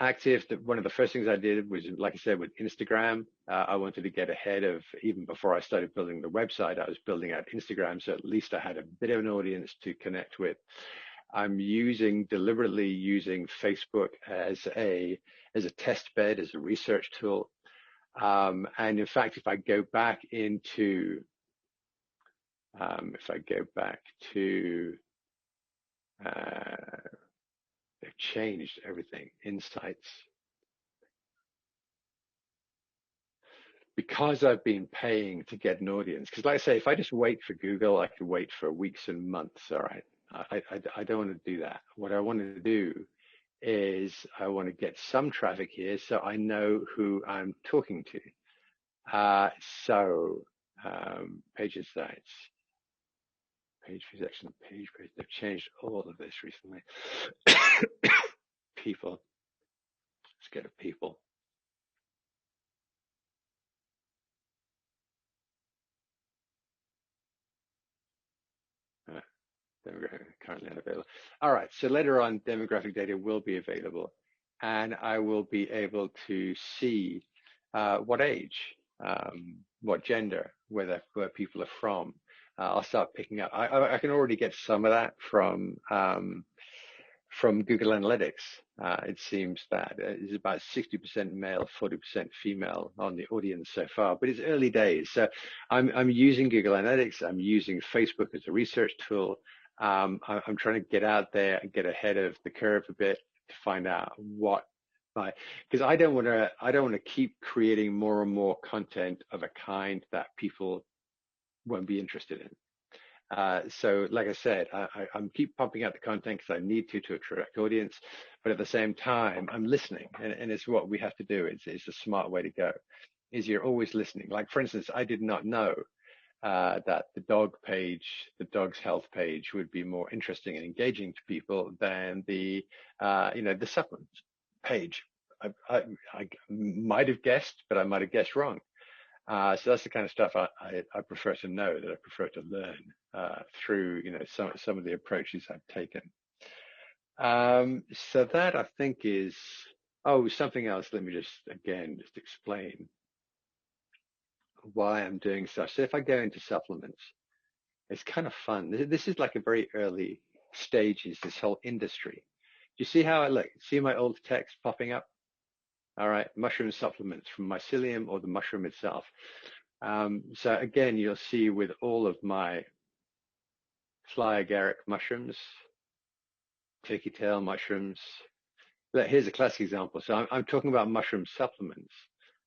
active. One of the first things I did was, like I said, with Instagram. I wanted to get ahead of, even before I started building the website, I was building out Instagram, so at least I had a bit of an audience to connect with. I'm deliberately using Facebook as a test bed, as a research tool. And in fact, if I go back to they've changed everything. Insights. Because I've been paying to get an audience. Because like I say, if I just wait for Google, I could wait for weeks and months. All right. I don't want to do that. What I want to do is I want to get some traffic here so I know who I'm talking to. Page insights, page view section, page. They've changed all of this recently. People. Let's go to people. Demographic currently unavailable. All right, so later on, demographic data will be available, and I will be able to see what age, what gender, where people are from. I'll start picking up. I can already get some of that from Google Analytics. It seems that it's about 60% male, 40% female on the audience so far, but it's early days. So I'm using Google Analytics. I'm using Facebook as a research tool. I'm trying to get out there and get ahead of the curve a bit to find out because I don't want to keep creating more and more content of a kind that people won't be interested in. So like I said, I'm keep pumping out the content because I need to attract audience, but at the same time, I'm listening, and it's what we have to do. It's a smart way to go, is you're always listening. Like, for instance, I did not know that the dog's health page would be more interesting and engaging to people than the supplements page. I might have guessed, but I might have guessed wrong. So that's the kind of stuff I prefer to know, that I prefer to learn through some of the approaches I've taken. So that I think is something else. Let me just explain why I'm doing stuff. So if I go into supplements, it's kind of fun. This is like a very early stages, this whole industry. Do you see how I look? See my old text popping up? All right, mushroom supplements from mycelium or the mushroom itself. So again, you'll see with all of my fly agaric mushrooms, turkey tail mushrooms. Here's a classic example. So I'm talking about mushroom supplements,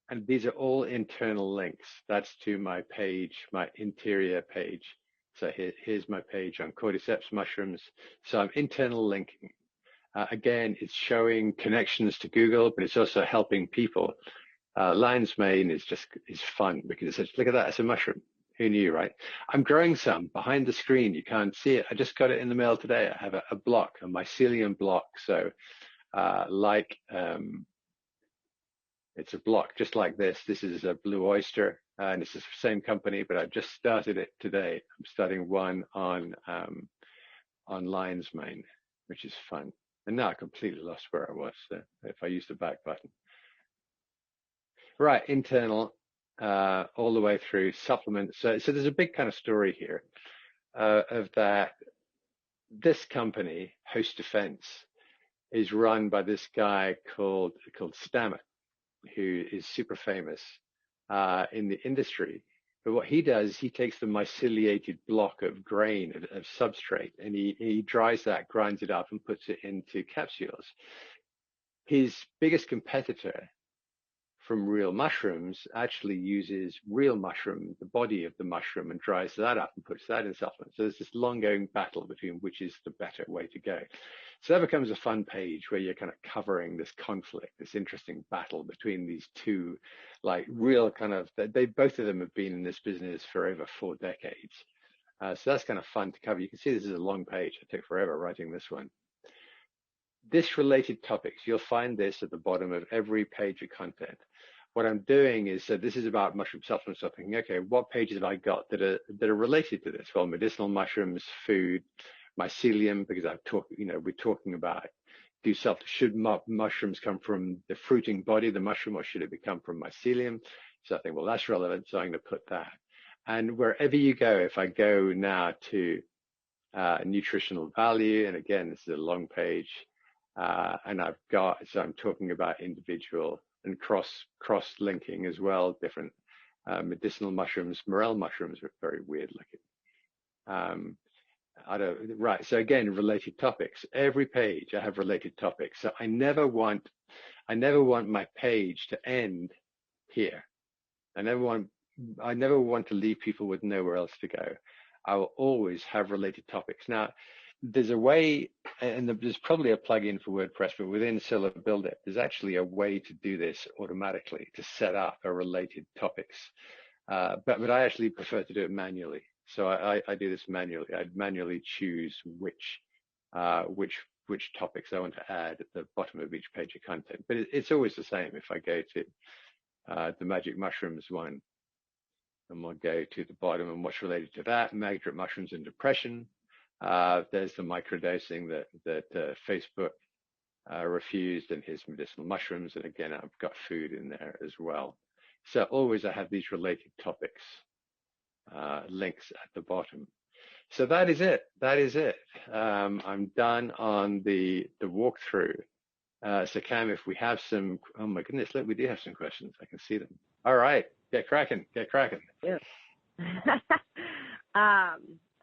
and these are all internal links. That's to my page, my interior page So here's my page on cordyceps mushrooms. So I'm internal linking. Again, it's showing connections to Google, but it's also helping people. Lion's mane is fun because it says, look at that, it's a mushroom. Who knew, right? I'm growing some behind the screen. You can't see it. I just got it in the mail today. I have a block, a mycelium block. So it's a block just like this. This is a blue oyster, and it's the same company, but I've just started it today. I'm starting one on lion's mane, which is fun. And now I completely lost where I was. So if I use the back button. Right, internal, all the way through supplements. So there's a big kind of story here of that. This company, Host Defense, is run by this guy called Stammet, who is super famous in the industry. But what he does, he takes the myceliated block of grain of substrate, and he dries that, grinds it up, and puts it into capsules. His biggest competitor from real mushrooms actually uses real mushroom, the body of the mushroom, and dries that up and puts that in supplements. So there's this long-going battle between which is the better way to go. So that becomes a fun page where you're kind of covering this conflict, this interesting battle between these two, like real kind of, both of them have been in this business for over 4 decades. So that's kind of fun to cover. You can see this is a long page. It took forever writing this one. This related topics, you'll find this at the bottom of every page of content. What I'm doing is, so this is about mushroom supplements. So I'm thinking, okay, what pages have I got that are related to this? Well, medicinal mushrooms, food, mycelium, because we're talking about should mushrooms come from the fruiting body of the mushroom, or should it come from mycelium? So I think, well, that's relevant. So I'm going to put that. And wherever you go, if I go now to nutritional value, and again, this is a long page. And so I'm talking about individual and cross linking as well, different medicinal mushrooms. Morel mushrooms are very weird looking. Right. So again, related topics. Every page I have related topics. So I never want my page to end here. I never want to leave people with nowhere else to go. I will always have related topics. Now, there's a way, and there's probably a plugin for WordPress, but within Solar Build It, there's actually a way to do this automatically, to set up a related topics. But I actually prefer to do it manually. So I do this manually. I manually choose which topics I want to add at the bottom of each page of content. But it's always the same. If I go to the magic mushrooms one, and we'll go to the bottom and what's related to that, magic mushrooms and depression. There's the microdosing that Facebook refused, and his medicinal mushrooms. And again, I've got food in there as well. So always I have these related topics links at the bottom. So that is it. I'm done on the walkthrough. So Cam, if we have some, oh my goodness, look, we do have some questions. I can see them. All right, get cracking. Yeah.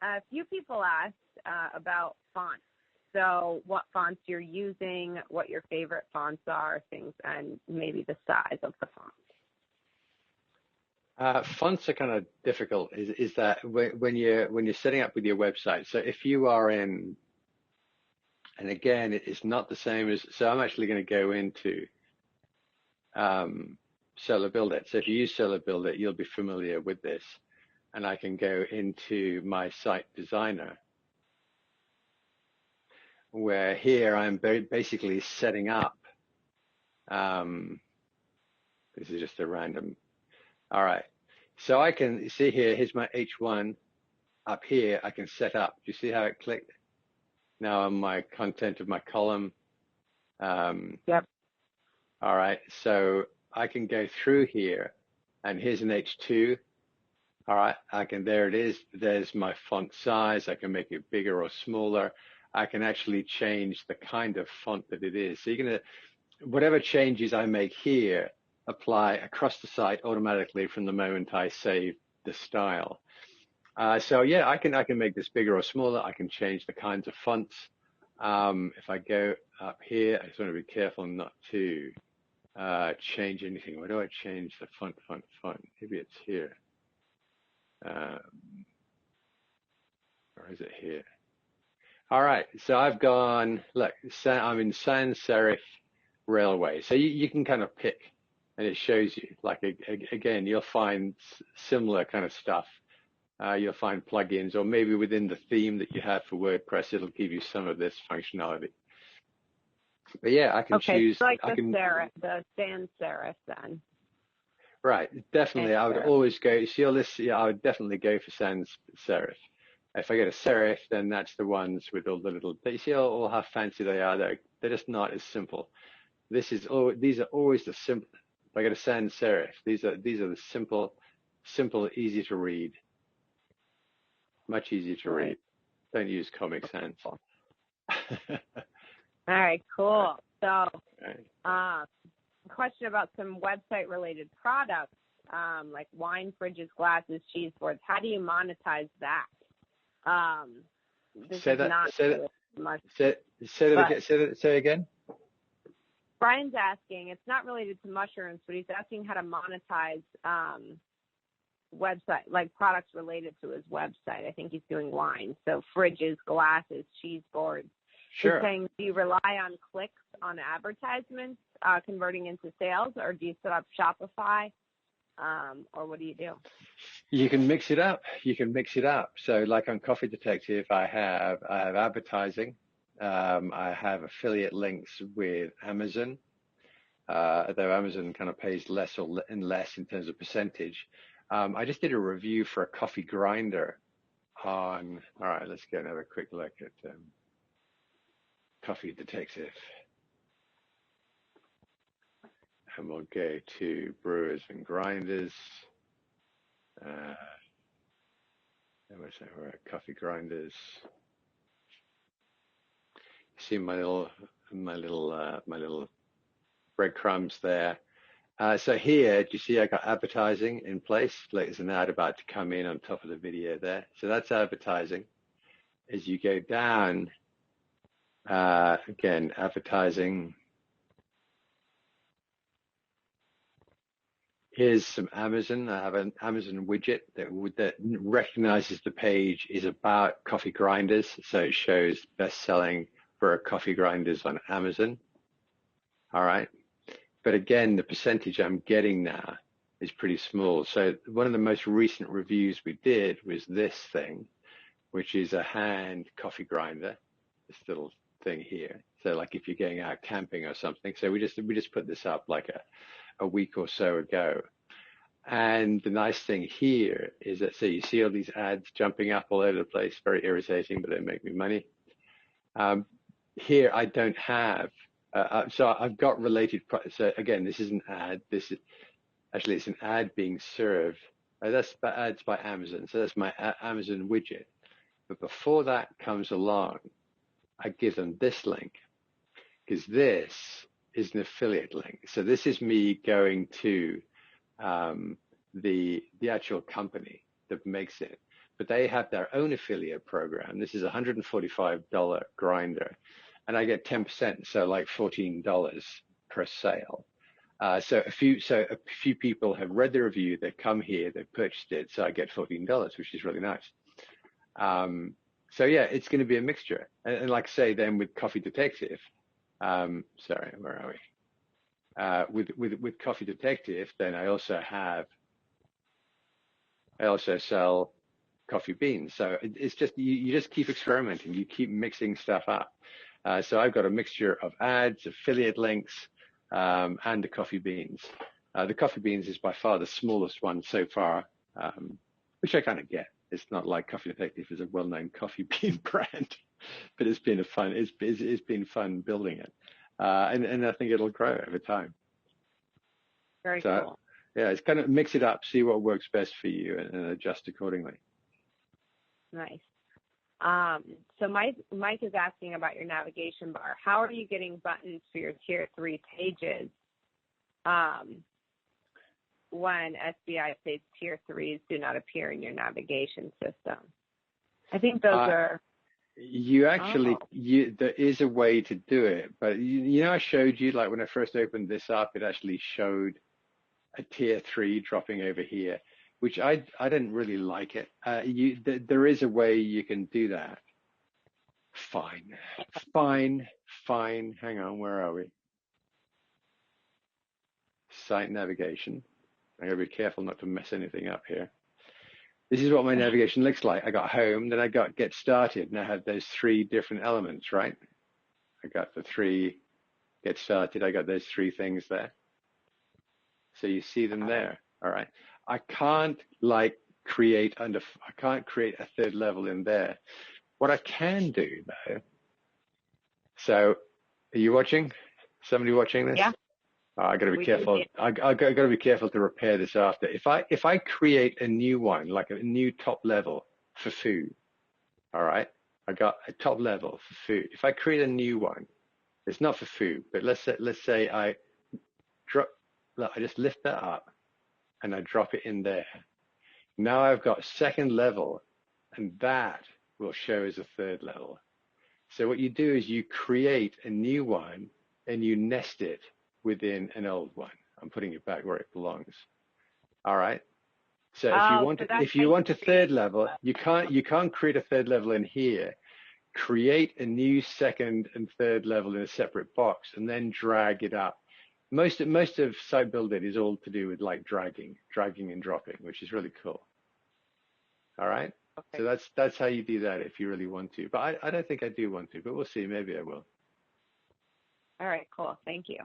A few people asked about fonts. So what fonts you're using, what your favorite fonts are, things, and maybe the size of the font. Fonts are kind of difficult. Is that when you're setting up with your website? So if you are in, and again, it's not the same as. So I'm actually going to go into Solar Build It. So if you use Solar Build It, you'll be familiar with this. And I can go into my site designer, where here I'm basically setting up. This is just a random. All right. So I can see here, here's my H1 up here. I can set up. Do you see how it clicked? Now on my content of my column. Yep. All right. So I can go through here, and here's an H2. All right, there it is. There's my font size. I can make it bigger or smaller. I can actually change the kind of font that it is. So you're going to, whatever changes I make here, apply across the site automatically from the moment I save the style. So yeah, I can make this bigger or smaller. I can change the kinds of fonts. If I go up here, I just want to be careful not to change anything. Where do I change the font? Maybe it's here. Or is it here? All right, so I've gone, look, I'm in sans serif railway. So you can kind of pick, and it shows you, like, again, you'll find similar kind of stuff. You'll find plugins, or maybe within the theme that you have for WordPress, it'll give you some of this functionality. But yeah, I can choose. So like I can, the sans serif then. right, definitely. I would always go. See all this. Yeah, I would definitely go for sans serif. If I get a serif, then that's the ones with all the little. You see all how fancy they are. They're just not as simple. These are always the simple. If I get a sans serif, these are the simple, easy to read, much easier to read. Don't use Comic Sans. All right, cool. So, question about some website related products, like wine fridges, glasses, cheese boards. How do you monetize that? Say again. Brian's asking, it's not related to mushrooms, but he's asking how to monetize website, like products related to his website. I think he's doing wine. So fridges, glasses, cheese boards. Sure. He's saying, do you rely on clicks on advertisements converting into sales, or do you set up Shopify? Or what do you do? You can mix it up. So like on Coffee Detective, I have advertising. I have affiliate links with Amazon, though Amazon kind of pays less and less in terms of percentage. I just did a review for a coffee grinder on, all right, let's go and have a quick look at Coffee Detective. And we'll go to brewers and grinders. We're at coffee grinders. See my little breadcrumbs there. So here, do you see I got advertising in place? Like there's an ad about to come in on top of the video there. So that's advertising. As you go down, again, advertising. Here's some Amazon. I have an Amazon widget that recognizes the page is about coffee grinders. So it shows best-selling for coffee grinders on Amazon. All right. But again, the percentage I'm getting now is pretty small. So one of the most recent reviews we did was this thing, which is a hand coffee grinder, this little thing here. So like if you're going out camping or something. So we just put this up like a week or so ago. And the nice thing here is that, so you see all these ads jumping up all over the place, very irritating, but they make me money. Here I don't have, so I've got related, so again, this is an ad. This is, actually it's an ad being served. That's ads by Amazon. So that's my Amazon widget. But before that comes along, I give them this link because this is an affiliate link. So this is me going to the actual company that makes it, but they have their own affiliate program. This is a $145 grinder, and I get 10%, so like $14 per sale. So a few people have read the review, they've come here, they've purchased it, so I get $14, which is really nice. So yeah, it's going to be a mixture, and like I say, then with Coffee Detective. Sorry, where are we? With Coffee Detective, then I also sell coffee beans. So it's just, you just keep experimenting, you keep mixing stuff up. So I've got a mixture of ads, affiliate links, and the coffee beans. The coffee beans is by far the smallest one so far, which I kind of get. It's not like Coffee Detective is a well-known coffee bean brand, but it's been been fun building it. And I think it'll grow over time. Very cool. Yeah, it's kind of mix it up, see what works best for you, and adjust accordingly. Nice. So Mike is asking about your navigation bar. How are you getting buttons for your tier 3 pages when SBI states tier 3s do not appear in your navigation system? I think those are... You actually, there is a way to do it, but you know, I showed you, like when I first opened this up, it actually showed a tier 3 dropping over here. which I didn't really like it. There is a way you can do that. Fine. Hang on, where are we? Site navigation. I gotta be careful not to mess anything up here. This is what my navigation looks like. I got home, then I got get started, and I have those three different elements, right? I got the three get started. I got those three things there. So you see them there. All right. I can't create a third level in there. What I can do though. So are you watching? Somebody watching this? Yeah. Oh, I got to be careful. I got to be careful to repair this after. If I create a new one, like a new top level for food, all right, I got a top level for food. If I create a new one, it's not for food, but let's say I just lift that up and I drop it in there. Now I've got second level, and that will show as a third level. So what you do is you create a new one and you nest it within an old one. I'm putting it back where it belongs. All right. So if you want a third level, you can't create a third level in here. Create a new second and third level in a separate box and then drag it up. Most of site building is all to do with like dragging and dropping, which is really cool. All right. Okay. So that's how you do that if you really want to. But I don't think I do want to, but we'll see. Maybe I will. All right, cool. Thank you.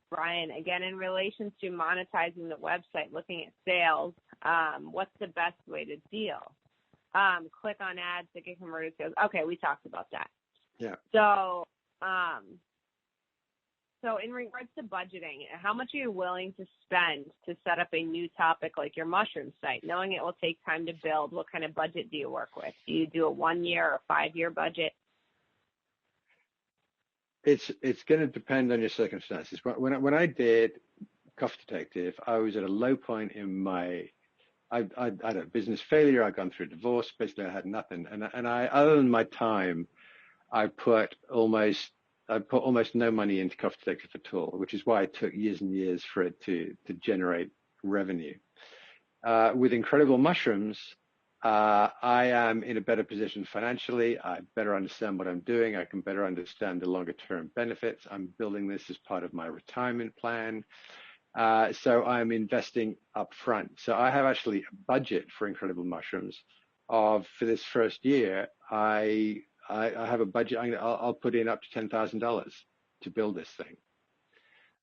Brian, again, in relation to monetizing the website, looking at sales, what's the best way to deal? Click on ads to get converted sales. Okay, we talked about that. Yeah. So in regards to budgeting, how much are you willing to spend to set up a new topic like your mushroom site? Knowing it will take time to build, what kind of budget do you work with? Do you do a 1 year or 5 year budget? It's going to depend on your circumstances. When I did Coffee Detective, I was at a low point in my I had a business failure. I'd gone through a divorce. Basically, I had nothing, and I other than my time, I put almost no money into Coffee Detective at all, which is why it took years and years for it to generate revenue. With Incredible Mushrooms, I am in a better position financially. I better understand what I'm doing. I can better understand the longer term benefits. I'm building this as part of my retirement plan. So I'm investing up front. So I have actually a budget for Incredible Mushrooms for this first year. I have a budget. I'll put in up to $10,000 to build this thing.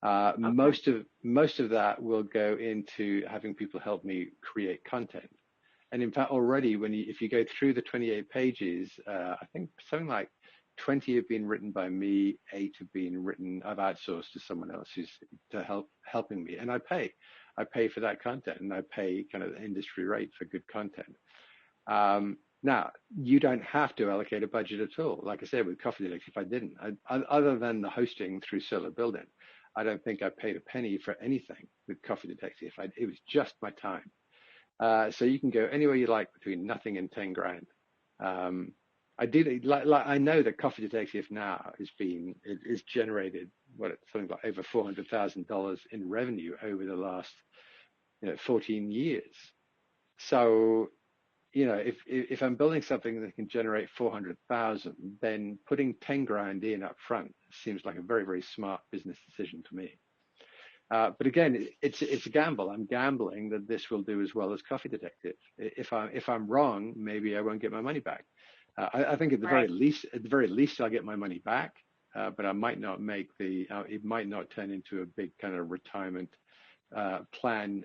Okay. Most of that will go into having people help me create content. And in fact, already if you go through the 28 pages, I think something like 20 have been written by me, 8 have been written. I've outsourced to someone else who's helping me, and I pay for that content, and I pay kind of the industry rate for good content. Now, you don't have to allocate a budget at all. Like I said, with Coffee Detective, I didn't. Other than the hosting through Solo Building, I don't think I paid a penny for anything with Coffee Detective. It was just my time. So you can go anywhere you like between nothing and 10 grand. I know that Coffee Detective now is generated something like over $400,000 in revenue over the last 14 years. So if I'm building something that can generate 400,000, then putting 10 grand in up front seems like a very, very smart business decision to me. But again, it's a gamble. I'm gambling that this will do as well as Coffee Detective. If I'm wrong, maybe I won't get my money back. I think at the very least, I'll get my money back. But I might not it might not turn into a big kind of retirement plan,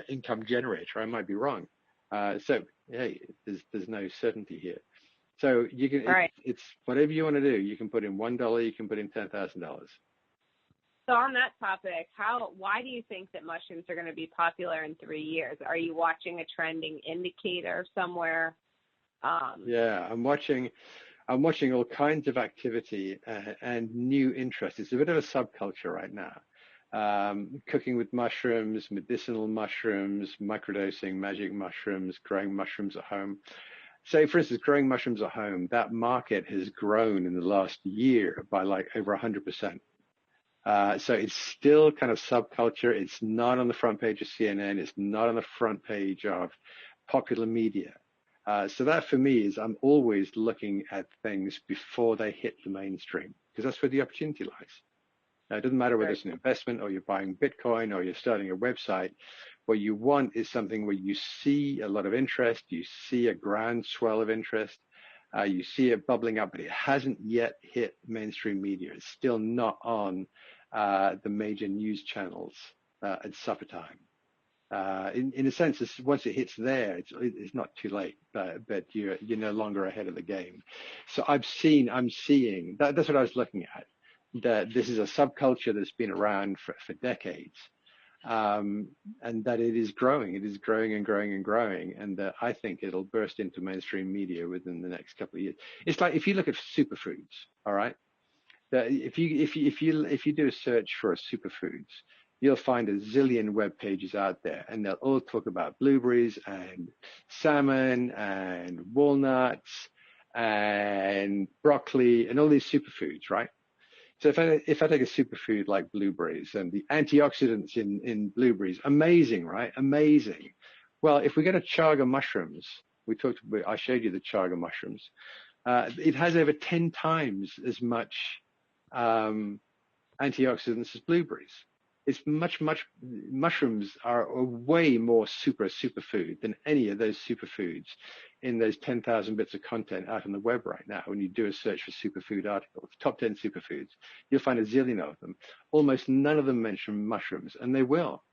income generator. I might be wrong. So hey, there's no certainty here. So you can it's whatever you want to do. You can put in $1. You can put in $10,000. So on that topic, why do you think that mushrooms are going to be popular in 3 years? Are you watching a trending indicator somewhere? Yeah, I'm watching all kinds of activity and new interests. It's a bit of a subculture right now. Cooking with mushrooms, medicinal mushrooms, microdosing, magic mushrooms, growing mushrooms at home. Say, for instance, growing mushrooms at home, that market has grown in the last year by like over 100%. So it's still kind of subculture. It's not on the front page of CNN. It's not on the front page of popular media. So that for me is I'm always looking at things before they hit the mainstream, because that's where the opportunity lies. Now, it doesn't matter whether it's an investment or you're buying Bitcoin or you're starting a website. What you want is something where you see a lot of interest, you see a groundswell of interest, you see it bubbling up, but it hasn't yet hit mainstream media. It's still not on the major news channels at supper time. In a sense, once it hits there, it's not too late, but you're no longer ahead of the game. So I'm seeing that's what I was looking at. That this is a subculture that's been around for decades, and that it is growing. It is growing and growing and growing, and I think it'll burst into mainstream media within the next couple of years. It's like if you look at superfoods, all right. If you do a search for a superfoods, you'll find a zillion web pages out there, and they'll all talk about blueberries and salmon and walnuts and broccoli and all these superfoods, right? So if I take a superfood like blueberries and the antioxidants in blueberries, amazing, right? Amazing. Well, if we go to chaga mushrooms, I showed you the chaga mushrooms. It has over 10 times as much antioxidants as blueberries. It's mushrooms are a way more superfood than any of those superfoods in those 10,000 bits of content out on the web right now. When you do a search for superfood articles, top 10 superfoods, you'll find a zillion of them. Almost none of them mention mushrooms, and they will.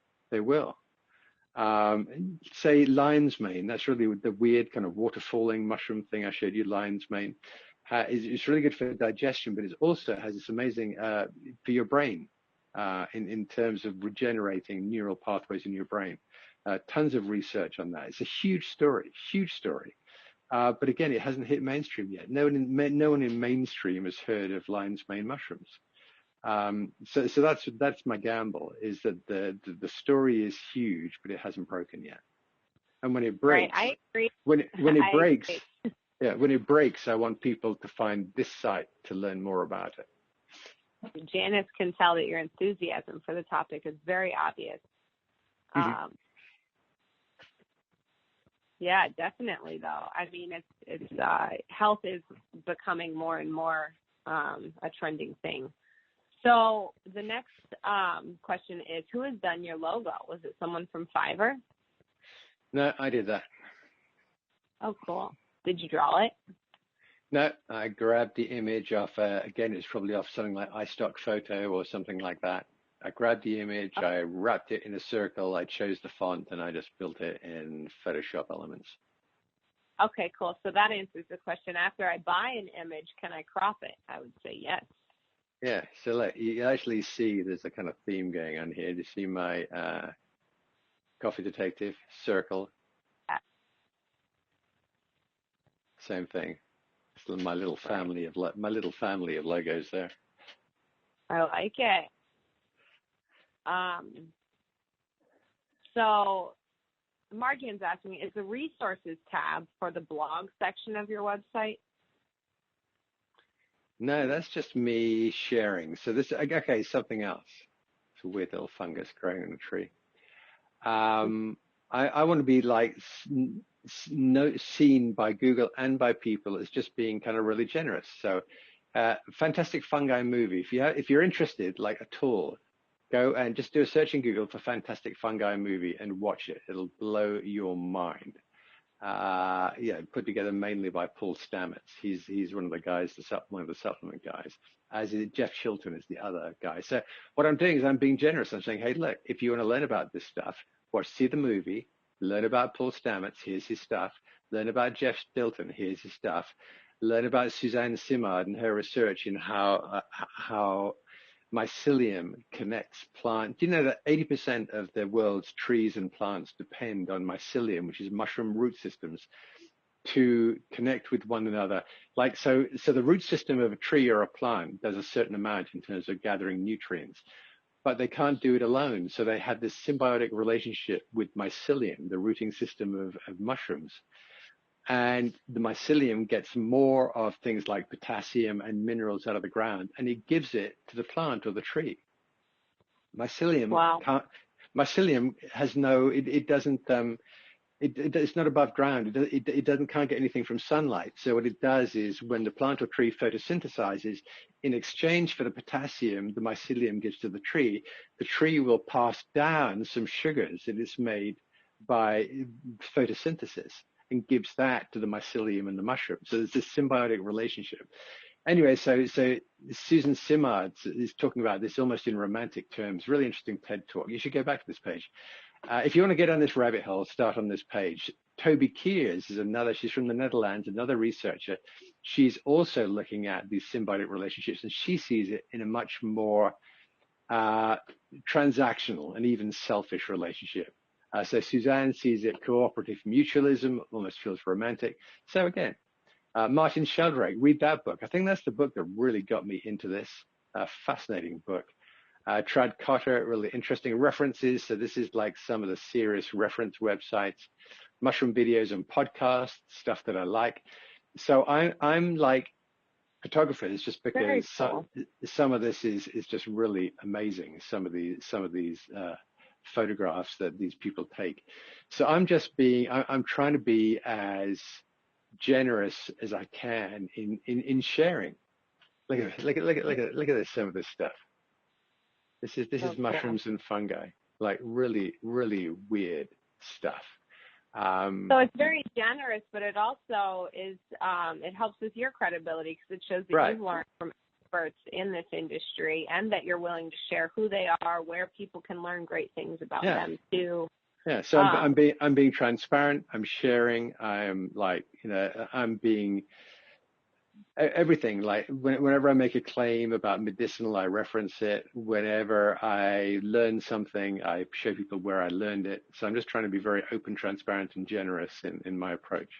Say lion's mane, that's really the weird kind of waterfalling mushroom thing I showed you, lion's mane. It's really good for digestion, but it also has this amazing for your brain. In terms of regenerating neural pathways in your brain. Tons of research on that. It's a huge story. But again, it hasn't hit mainstream yet. No one in mainstream has heard of lion's mane mushrooms. So that's my gamble, is that the story is huge, but it hasn't broken yet. And when it breaks, right, I agree. When it breaks, I want people to find this site to learn more about it. Janice can tell that your enthusiasm for the topic is very obvious. Mm-hmm. Yeah, definitely though. I mean, it's health is becoming more and more a trending thing. So the next question is, who has done your logo? Was it someone from Fiverr? No, I did that. Oh, cool. Did you draw it? No, I grabbed the image off, again, it's probably off something like iStock Photo or something like that. I grabbed the image, I wrapped it in a circle, I chose the font, and I just built it in Photoshop Elements. Okay, cool. So that answers the question. After I buy an image, can I crop it? I would say yes. Yeah, so look, you actually see there's a kind of theme going on here. Do you see my Coffee Detective circle? Same thing. My little family of logos there. I like it. So Marjan's asking, is the resources tab for the blog section of your website? No, that's just me sharing. So this, okay, something else. It's a weird little fungus growing in a tree. I want to be like seen by Google and by people as just being kind of really generous. So, Fantastic Fungi movie. If you're interested, like at all, go and just do a search in Google for Fantastic Fungi movie and watch it. It'll blow your mind. Put together mainly by Paul Stamets. He's one of the guys, one of the supplement guys. As is Jeff Chilton is the other guy. So what I'm doing is I'm being generous. I'm saying, hey, look, if you want to learn about this stuff, see the movie, learn about Paul Stamets, here's his stuff. Learn about Jeff Chilton, here's his stuff. Learn about Suzanne Simard and her research in how mycelium connects plants. Do you know that 80% of the world's trees and plants depend on mycelium, which is mushroom root systems, to connect with one another? Like, so the root system of a tree or a plant does a certain amount in terms of gathering nutrients, but they can't do it alone. So they had this symbiotic relationship with mycelium, the rooting system of mushrooms. And the mycelium gets more of things like potassium and minerals out of the ground, and it gives it to the plant or the tree. Mycelium Wow. can't. Mycelium has no. It doesn't. It's not above ground. It doesn't can't get anything from sunlight. So what it does is when the plant or tree photosynthesizes, in exchange for the potassium the mycelium gives to the tree will pass down some sugars that it's made by photosynthesis and gives that to the mycelium and the mushroom. So there's this symbiotic relationship. Anyway, so Susan Simard is talking about this almost in romantic terms. Really interesting TED talk. You should go back to this page. If you want to get on this rabbit hole, start on this page. Toby Keers is another, she's from the Netherlands, another researcher. She's also looking at these symbiotic relationships, and she sees it in a much more transactional and even selfish relationship. So Suzanne sees it cooperative mutualism, almost feels romantic. So again, Martin Sheldrake, read that book. I think that's the book that really got me into this. Fascinating book. Trad Cotter, really interesting references. So this is like some of the serious reference websites, mushroom videos and podcasts, stuff that I like. So I'm like photographers just because Cool. some of this is just really amazing. Some of these photographs that these people take. So I'm trying to be as generous as I can in sharing. Look at this, some of this stuff. This is mushrooms and fungi, like really, really weird stuff. So it's very generous, but it also is, it helps with your credibility because it shows that you've learned from experts in this industry and that you're willing to share who they are, where people can learn great things about them too. Yeah, so I'm being transparent. I'm sharing. I'm like, I'm being everything. Like whenever I make a claim about medicinal, I reference it. Whenever I learn something, I show people where I learned it. So I'm just trying to be very open, transparent, and generous in my approach.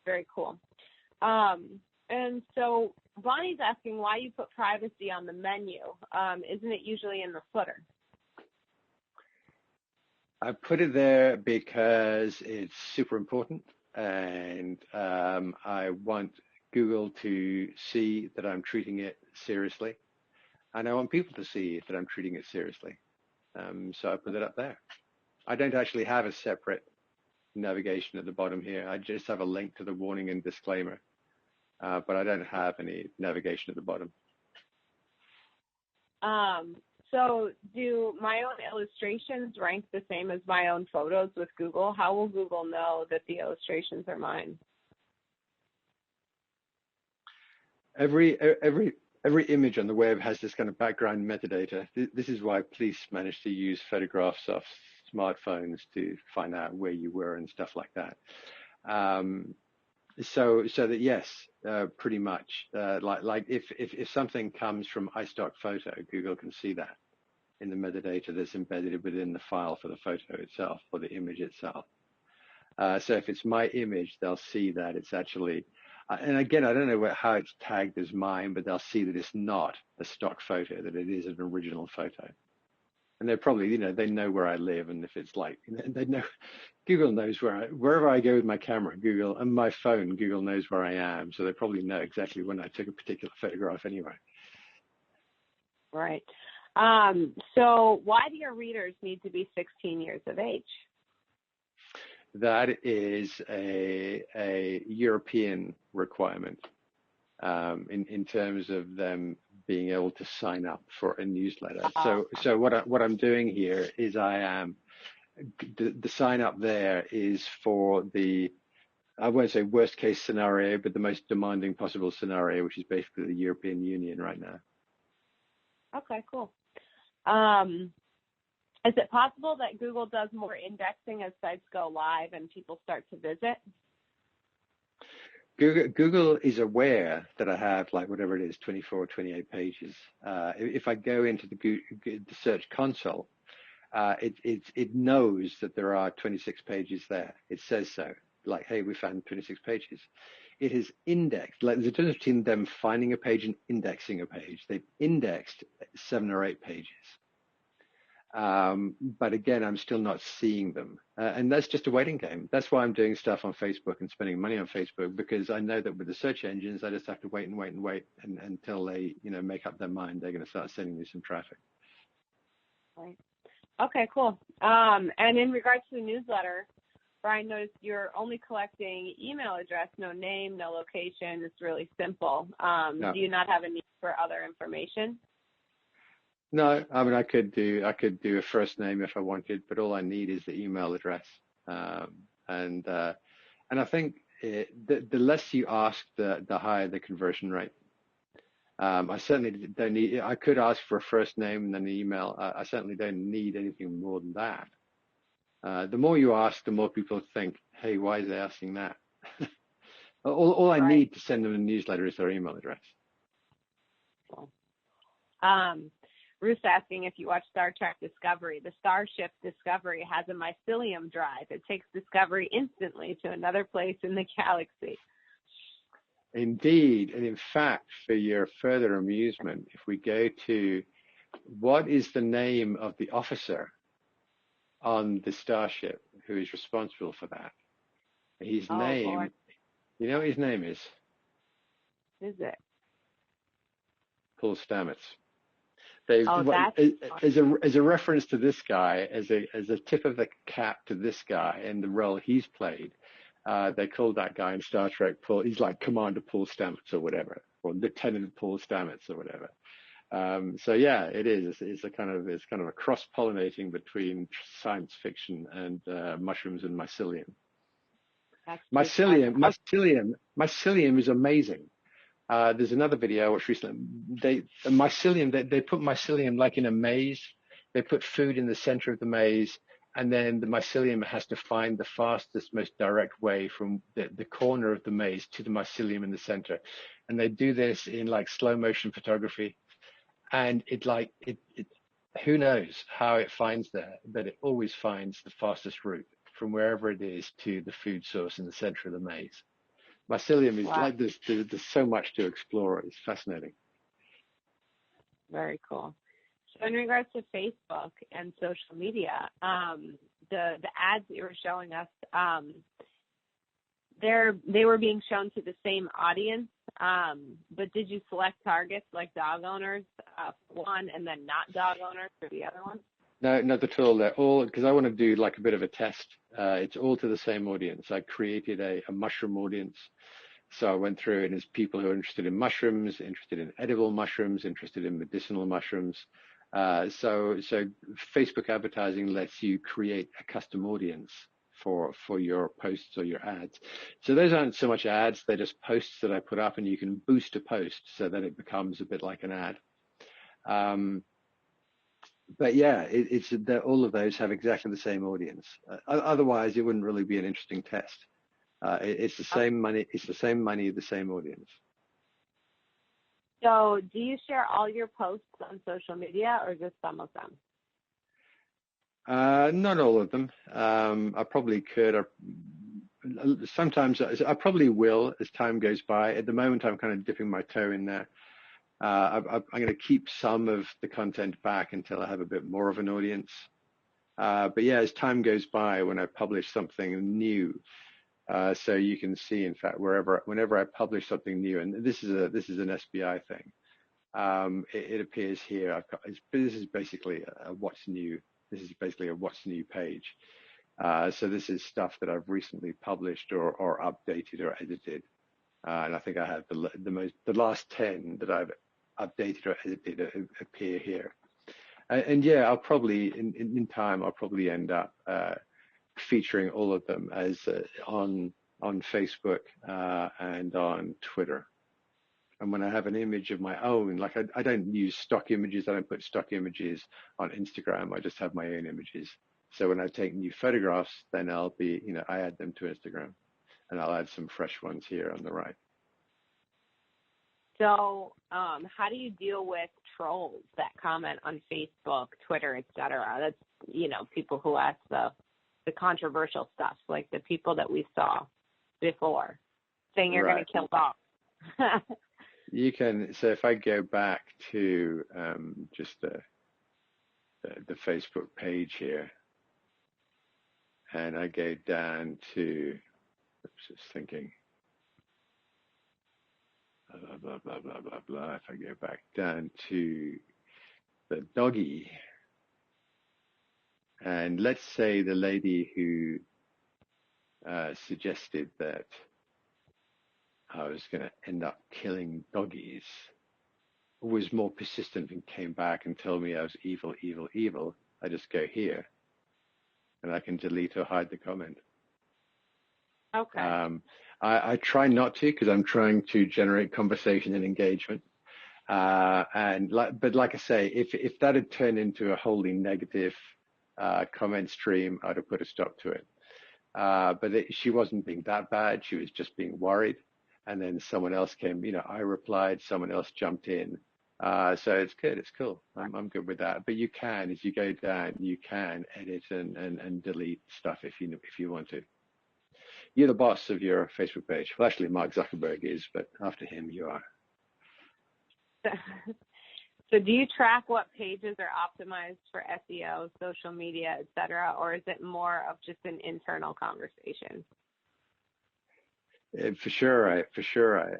Very cool. And so Bonnie's asking why you put privacy on the menu. Isn't it usually in the footer? I put it there because it's super important, and I want Google to see that I'm treating it seriously, and I want people to see that I'm treating it seriously. So I put it up there. I don't actually have a separate navigation at the bottom here. I just have a link to the warning and disclaimer, but I don't have any navigation at the bottom. So do my own illustrations rank the same as my own photos with Google? How will Google know that the illustrations are mine? Every image on the web has this kind of background metadata. This is why police managed to use photographs off smartphones to find out where you were and stuff like that. So that yes, pretty much. Like if something comes from iStock Photo, Google can see that in the metadata that's embedded within the file for the photo itself or the image itself. So if it's my image, they'll see that it's actually, and again, I don't know how it's tagged as mine, but they'll see that it's not a stock photo, that it is an original photo. And they're probably, they know where I live, and if it's like, they know, Google knows wherever I go with my camera, Google, and my phone, Google knows where I am. So they probably know exactly when I took a particular photograph anyway. Right. So why do your readers need to be 16 years of age? That is a European requirement in terms of them being able to sign up for a newsletter. So what I'm doing here is the sign up there is for the, I won't say worst case scenario, but the most demanding possible scenario, which is basically the European Union right now. Okay, cool. Is it possible that Google does more indexing as sites go live and people start to visit? Google is aware that I have like whatever it is, 24 or 28 pages. If I go into the search console, it knows that there are 26 pages there. It says so, like, hey, we found 26 pages. It is indexed. Like there's a difference between them finding a page and indexing a page. They've indexed 7 or 8 pages. But again, I'm still not seeing them. And that's just a waiting game. That's why I'm doing stuff on Facebook and spending money on Facebook, because I know that with the search engines, I just have to wait until they, make up their mind. They're going to start sending me some traffic. Right. Okay, cool. And in regards to the newsletter, Brian noticed you're only collecting email address, no name, no location. It's really simple. No. Do you not have a need for other information? No, I mean, I could do a first name if I wanted, but all I need is the email address. And I think the less you ask, the higher the conversion rate. I certainly don't need. I could ask for a first name and then an email. I certainly don't need anything more than that. The more you ask, the more people think, "Hey, why is they asking that?" all I Right. need to send them a newsletter is their email address. Cool. Ruth's asking if you watch Star Trek Discovery. The Starship Discovery has a mycelium drive. It takes Discovery instantly to another place in the galaxy. Indeed, and in fact, for your further amusement, if we go to what is the name of the officer on the starship who is responsible for that? His name, Lord. you know what his name is? Is it? Paul Stamets. As a reference to this guy, as a tip of the cap to this guy and the role he's played, they called that guy in Star Trek Paul. He's like Commander Paul Stamets or whatever, or Lieutenant Paul Stamets or whatever. So yeah, it is. It's kind of a cross-pollinating between science fiction and mushrooms and mycelium. Mycelium is amazing. There's another video I watched recently. They put mycelium like in a maze. They put food in the center of the maze, and then the mycelium has to find the fastest, most direct way from the corner of the maze to the mycelium in the center. And they do this in like slow motion photography. And who knows how it finds there, but it always finds the fastest route from wherever it is to the food source in the center of the maze. Mycelium is like this. There's so much to explore. It's fascinating. Very cool. So in regards to Facebook and social media, the ads that you were showing us, they were being shown to the same audience, but did you select targets like dog owners for one and then not dog owners for the other one? No, not at all. They're all, because I want to do like a bit of a test. It's all to the same audience. I created a mushroom audience. So I went through it, and it's people who are interested in mushrooms, interested in edible mushrooms, interested in medicinal mushrooms. So Facebook advertising lets you create a custom audience for your posts or your ads. So those aren't so much ads, they're just posts that I put up, and you can boost a post so that it becomes a bit like an ad. But yeah, all of those have exactly the same audience. Otherwise, it wouldn't really be an interesting test. It's the same money. It's the same money, the same audience. So do you share all your posts on social media or just some of them? Not all of them. I probably could. Sometimes I probably will as time goes by. At the moment, I'm kind of dipping my toe in there. I'm going to keep some of the content back until I have a bit more of an audience. But yeah, as time goes by, when I publish something new, so you can see, in fact, whenever I publish something new, and this is an SBI thing, it appears here. This is basically a what's new. This is basically a what's new page. So this is stuff that I've recently published or updated or edited, and I think I have the last 10 that I've updated or edited appear here. And yeah, I'll probably in time I'll probably end up featuring all of them as on Facebook and on Twitter. And when I have an image of my own, like I don't use stock images, I don't put stock images on Instagram, I just have my own images. So when I take new photographs, then I'll be, I add them to Instagram, and I'll add some fresh ones here on the right. So how do you deal with trolls that comment on Facebook, Twitter, etc.? That's, people who ask the controversial stuff, like the people that we saw before saying you're going to kill dogs. You can, so if I go back to just the Facebook page here, and I go down to, just thinking, blah, blah, blah, blah, blah, blah. If I go back down to the doggy, And let's say the lady who suggested that I was going to end up killing doggies was more persistent and came back and told me I was evil, evil, evil. I just go here and I can delete or hide the comment. Okay. I try not to because I'm trying to generate conversation and engagement. But like I say, if that had turned into a wholly negative comment stream, I'd have put a stop to it. But she wasn't being that bad. She was just being worried. And then someone else came, I replied, someone else jumped in. So it's good. It's cool. I'm good with that. But you can, as you go down, you can edit and delete stuff if you want to. You're the boss of your Facebook page. Well, actually, Mark Zuckerberg is, but after him, you are. So do you track what pages are optimized for SEO, social media, et cetera, or is it more of just an internal conversation? For sure,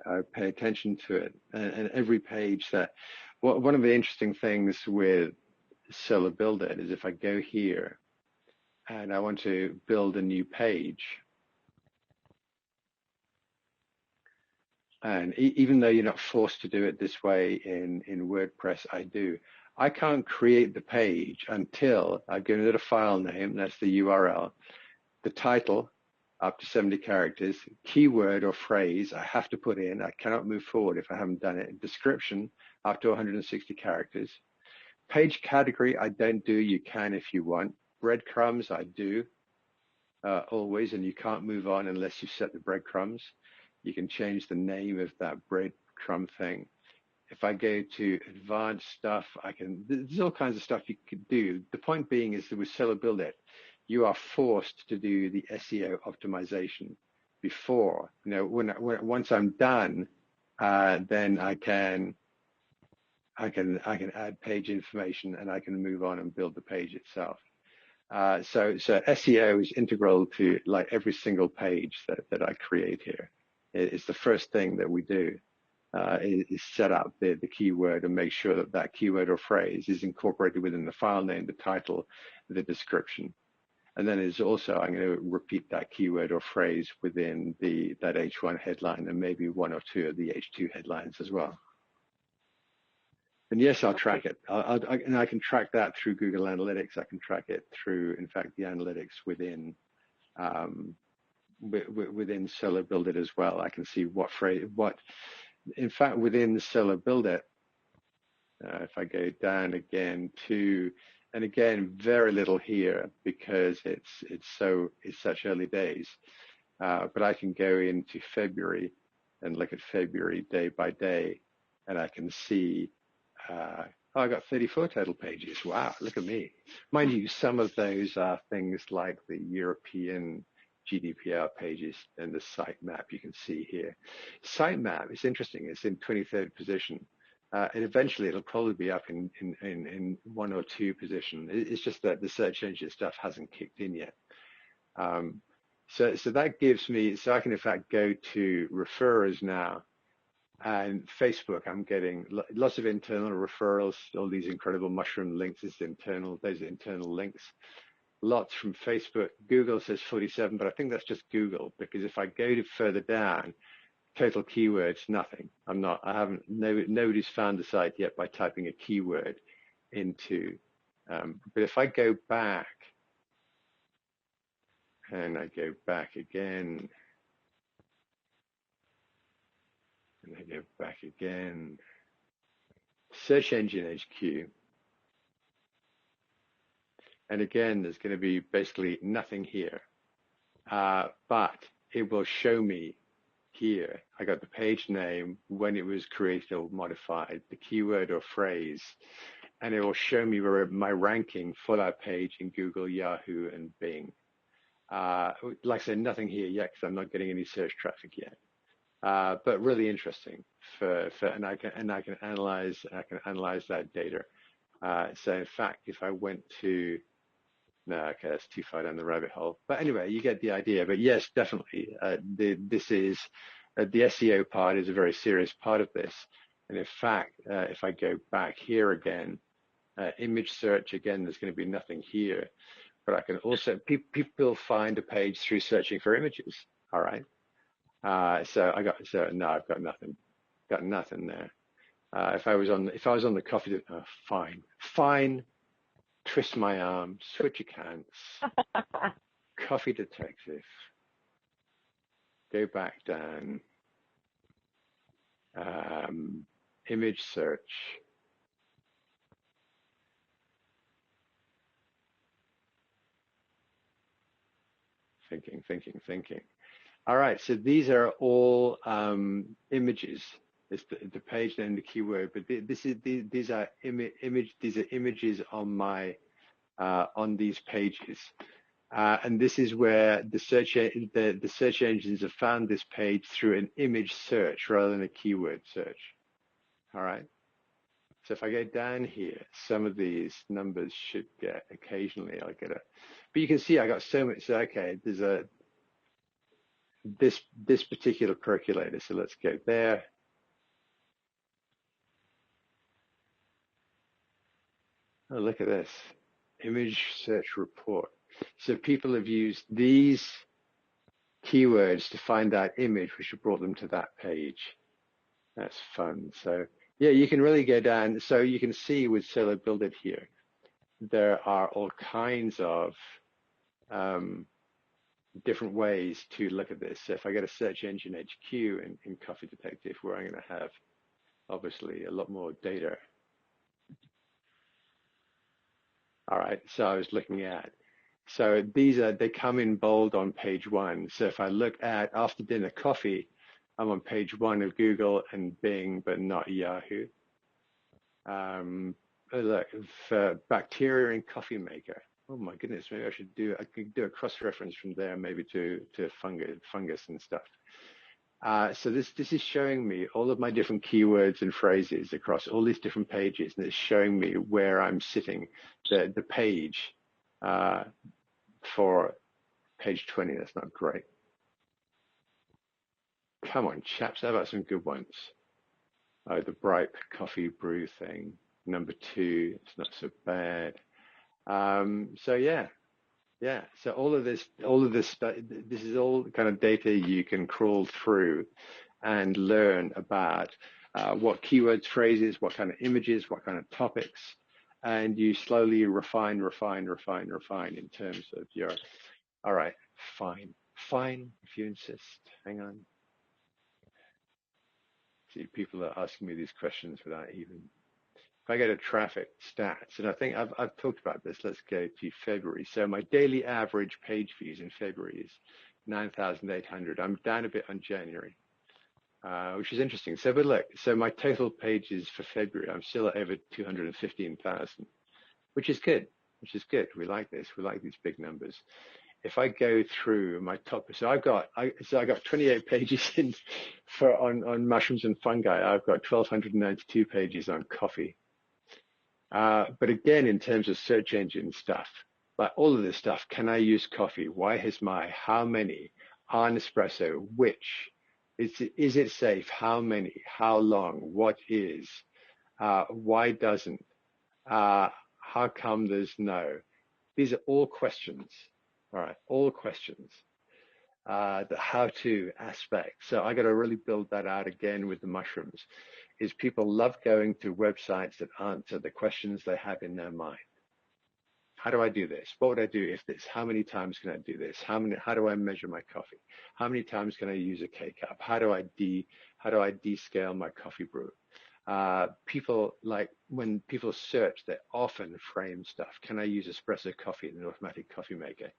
I pay attention to it, and every page that. One of the interesting things with Seller Build It is if I go here and I want to build a new page, and even though you're not forced to do it this way in WordPress, I can't create the page until I've given it a file name, that's the URL, the title, up to 70 characters, keyword or phrase I have to put in. I cannot move forward if I haven't done it. Description, up to 160 characters. Page category, I don't do. You can if you want. Breadcrumbs, I do always, and you can't move on unless you set the breadcrumbs. You can change the name of that breadcrumb thing. If I go to advanced stuff, there's all kinds of stuff you could do. The point being is that with Seller Build It, you are forced to do the SEO optimization before. Once I'm done, then I can add page information and I can move on and build the page itself. So SEO is integral to like every single page that I create here. It's the first thing that we do. Is set up the keyword and make sure that keyword or phrase is incorporated within the file name, the title, the description. And then it's also, I'm going to repeat that keyword or phrase within that H1 headline and maybe one or two of the H2 headlines as well. And yes, I'll track it. And I can track that through Google Analytics. I can track it through, in fact, the analytics within Seller Build It as well. I can see in fact, within the Seller Build It, if I go down again and again, very little here because it's such early days. But I can go into February and look at February day by day, and I can see, I got 34 total pages. Wow, look at me. Mind you, some of those are things like the European GDPR pages and the sitemap you can see here. Sitemap is interesting. It's in 23rd position. And eventually it'll probably be up in one or two position. It's just that the search engine stuff hasn't kicked in yet. So that gives me, so I can in fact go to referrers now, and Facebook, I'm getting lots of internal referrals, all these incredible mushroom links, those internal links. Lots from Facebook. Google says 47, but I think that's just Google, because if I go to further down, total keywords, nothing. Nobody's found the site yet by typing a keyword into, but if I go back, and I go back again, and I go back again, Search Engine HQ, and again, there's going to be basically nothing here, but it will show me here. I got the page name, when it was created or modified, the keyword or phrase, and it will show me my ranking for that page in Google, Yahoo, and Bing. Like I said, nothing here yet because I'm not getting any search traffic yet. But really interesting and I can analyze that data. So in fact, if I went to no, okay, that's too far down the rabbit hole. But anyway, you get the idea. But yes, definitely, this is the SEO part is a very serious part of this. And in fact, if I go back here again, image search again, there's going to be nothing here. but I can also, people find a page through searching for images. All right. So no, I've got nothing there. If I was on the coffee, fine, twist my arm, switch accounts, coffee detective, go back down, image search. Thinking. All right, so these are all images. It's the page name, the keyword, but these are images on my on these pages, and this is where the search engines have found this page through an image search rather than a keyword search. All right. So if I go down here, some of these numbers should get occasionally. I'll get a, but you can see I got so much. So okay, there's this particular percolator. So let's go there. Oh, look at this image search report. So people have used these keywords to find that image, which have brought them to that page. That's fun. So yeah, you can really go down. So you can see with Solo Build It here, there are all kinds of different ways to look at this. So if I go to Search Engine HQ in Coffee Detective, where I'm going to have obviously a lot more data. All right, so I was looking at, so they come in bold on page 1. So if I look at after dinner coffee, I'm on page 1 of Google and Bing, but not Yahoo. Look, for bacteria in coffee maker. Oh my goodness, maybe I could do a cross-reference from there, maybe to fungus and stuff. So this is showing me all of my different keywords and phrases across all these different pages, and it's showing me where I'm sitting, the page for page 20. That's not great. Come on, chaps, how about some good ones? Oh, the bright coffee brew thing. Number 2, it's not so bad. So yeah. So all of this, this is all kind of data you can crawl through and learn about what keywords, phrases, what kind of images, what kind of topics, and you slowly refine in terms of your, all right, fine, if you insist. Hang on. See, people are asking me these questions without even. If I go to traffic stats, and I think I've talked about this, let's go to February. So my daily average page views in February is 9,800. I'm down a bit on January, which is interesting. So, but look, so my total pages for February, I'm still at over 215,000, which is good, We like this. We like these big numbers. If I go through my top, so I got 28 pages in on mushrooms and fungi. I've got 1,292 pages on coffee. But again, in terms of search engine stuff, like all of this stuff, can I use coffee? Why has my, how many, on espresso, which, is it safe? How many, how long, what is, why doesn't, how come there's no? These are all questions, all right, all questions. The how-to aspect. So I got to really build that out again with the mushrooms, is people love going to websites that answer the questions they have in their mind. How do I do this? What would I do if this? How many times can I do this? How do I measure my coffee? How many times can I use a K-cup? How do I descale my coffee brew? People like, when people search, they often frame stuff. Can I use espresso coffee in an automatic coffee maker?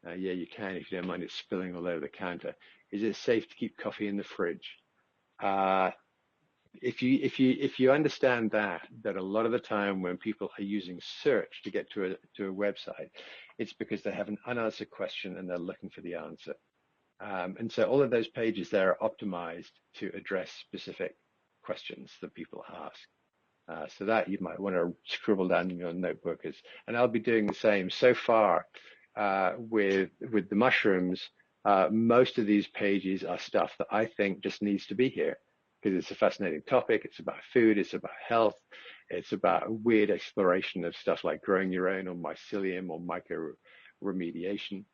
Yeah, you can if you don't mind it spilling all over the counter. Is it safe to keep coffee in the fridge? If you understand that a lot of the time when people are using search to get to a website, it's because they have an unanswered question and they're looking for the answer. And so all of those pages there are optimized to address specific questions that people ask. So that you might want to scribble down in your notebook, and I'll be doing the same. So far, with the mushrooms, most of these pages are stuff that I think just needs to be here because it's a fascinating topic. It's about food, it's about health, it's about weird exploration of stuff like growing your own or mycelium or remediation.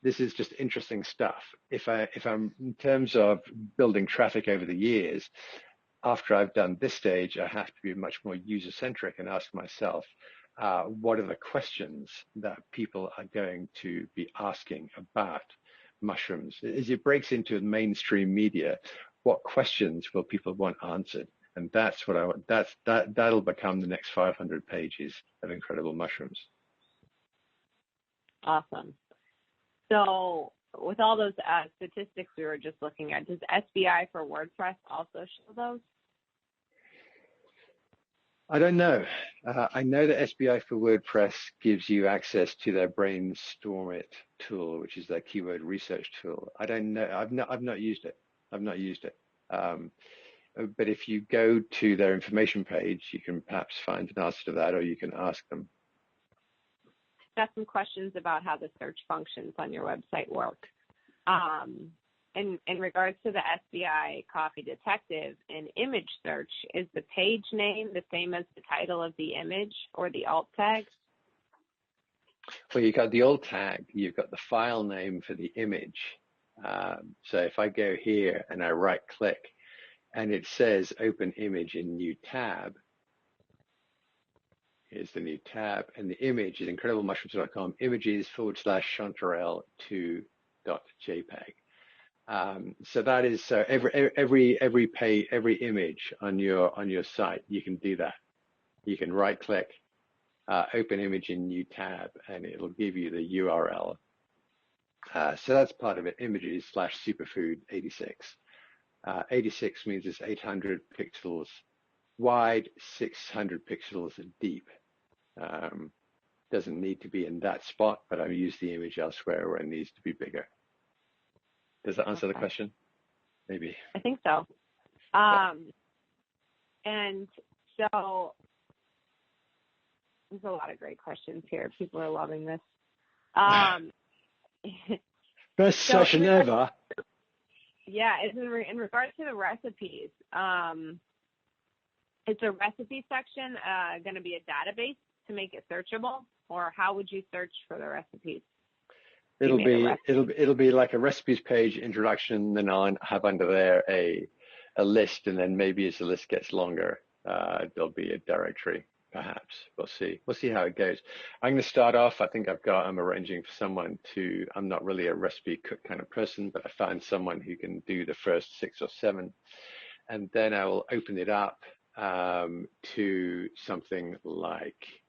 This is just interesting stuff. If I'm in terms of building traffic over the years, after I've done this stage, I have to be much more user-centric and ask myself, what are the questions that people are going to be asking about mushrooms? As it breaks into mainstream media, what questions will people want answered? And that's what I want. That'll become the next 500 pages of Incredible Mushrooms. Awesome. So with all those statistics we were just looking at, does SBI for WordPress also show those? I don't know. I know that SBI for WordPress gives you access to their Brainstorm It tool, which is their keyword research tool. I don't know. I've not used it. But if you go to their information page, you can perhaps find an answer to that, or you can ask them. Got some questions about how the search functions on your website work. In regards to the SBI Coffee Detective, in image search, is the page name the same as the title of the image or the alt tag? Well, you've got the alt tag, you've got the file name for the image. So if I go here and I right click and it says open image in new tab, here's the new tab, and the image is incrediblemushrooms.com images/Chanterelle2.jpg. So that is every image on your site, you can do that. You can right click, open image in new tab, and it'll give you the URL. So that's part of it, images/superfood86. 86 means it's 800 pixels wide, 600 pixels deep. Doesn't need to be in that spot, but I've used the image elsewhere where it needs to be bigger. Does that answer the question? Maybe. I think so. And so there's a lot of great questions here. People are loving this. Best session ever. Yeah, in regards to the recipes, is the recipe section going to be a database to make it searchable, or how would you search for the recipes? It'll be like a recipes page, introduction, then I'll have under there a list, and then maybe as the list gets longer, there'll be a directory. Perhaps we'll see how it goes. I'm going to start off. I'm arranging for someone to. I'm not really a recipe cook kind of person, but I found someone who can do the first 6 or 7, and then I will open it up to something like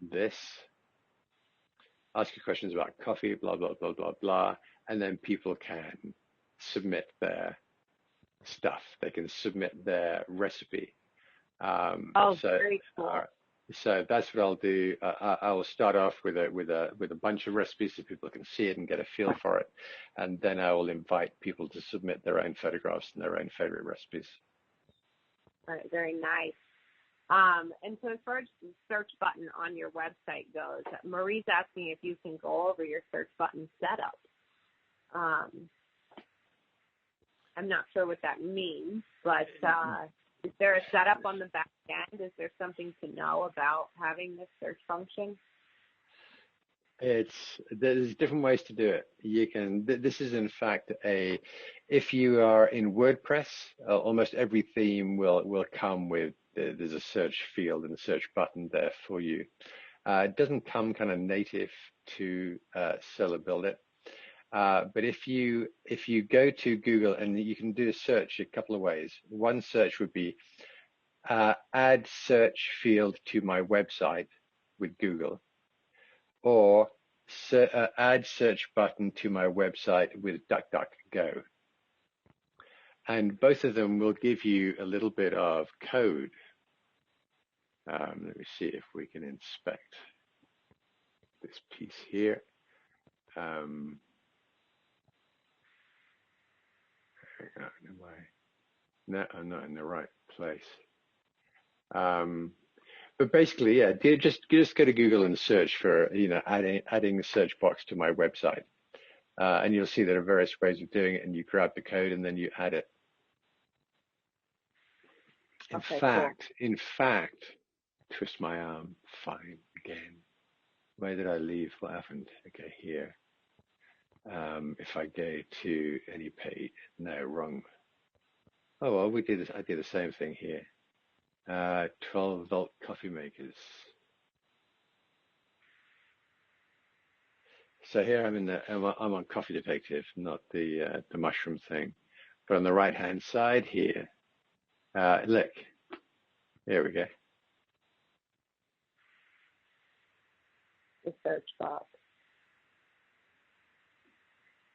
this. Ask you questions about coffee, blah blah blah blah blah, and then people can submit their stuff. They can submit their recipe. Very cool. So that's what I'll do. I will start off with a bunch of recipes so people can see it and get a feel for it, and then I will invite people to submit their own photographs and their own favorite recipes. All right, very nice. And so as far as the search button on your website goes, Marie's asking if you can go over your search button setup. I'm not sure what that means, but is there a setup on the back end? Is there something to know about having this search function? There's different ways to do it. You can. This is in fact if you are in WordPress, almost every theme will come with. There's a search field and a search button there for you. It doesn't come kind of native to Solo Build It. But if you go to Google, and you can do a search a couple of ways. One search would be add search field to my website with Google, or add search button to my website with DuckDuckGo. And both of them will give you a little bit of code. Let me see if we can inspect this piece here. No, I'm not in the right place. But basically, yeah, just go to Google and search for, adding the search box to my website. And you'll see there are various ways of doing it, and you grab the code and then you add it. In fact, twist my arm, fine again. where did I leave? What happened? Okay, here. If I go to any page, no, wrong. Oh, well, we did this. I did the same thing here. 12-volt coffee makers. So here I'm on Coffee Detective, not the mushroom thing. But on the right-hand side here, look, here we go. The search box.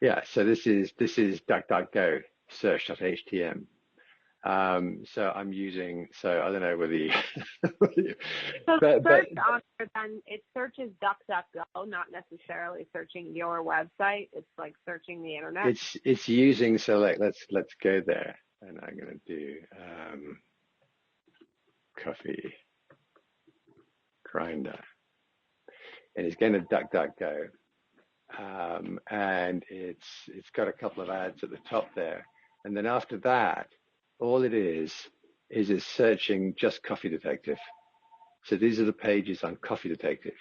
Yeah, so this is DuckDuckGo search.htm. So I'm using, so I don't know whether you, So search on there, then it searches DuckDuckGo, not necessarily searching your website. It's like searching the internet. It's using, so like, let's go there, and I'm going to do coffee grinder, and it's going to DuckDuckGo, and it's got a couple of ads at the top there, and then after that, all it is it's searching just Coffee Detective. So these are the pages on Coffee Detective.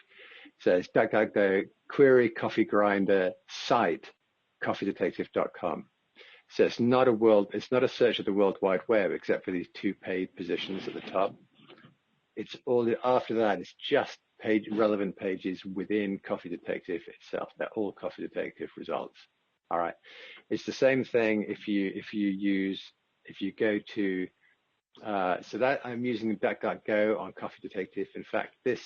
So it's DuckDuckGo, query coffee grinder, site, coffeedetective.com. So it's not a search of the World Wide Web except for these two paid positions at the top. It's all after that, it's just relevant pages within Coffee Detective itself. They're all Coffee Detective results. All right. It's the same thing if you go to, so that I'm using DuckDuckGo on Coffee Detective. In fact, this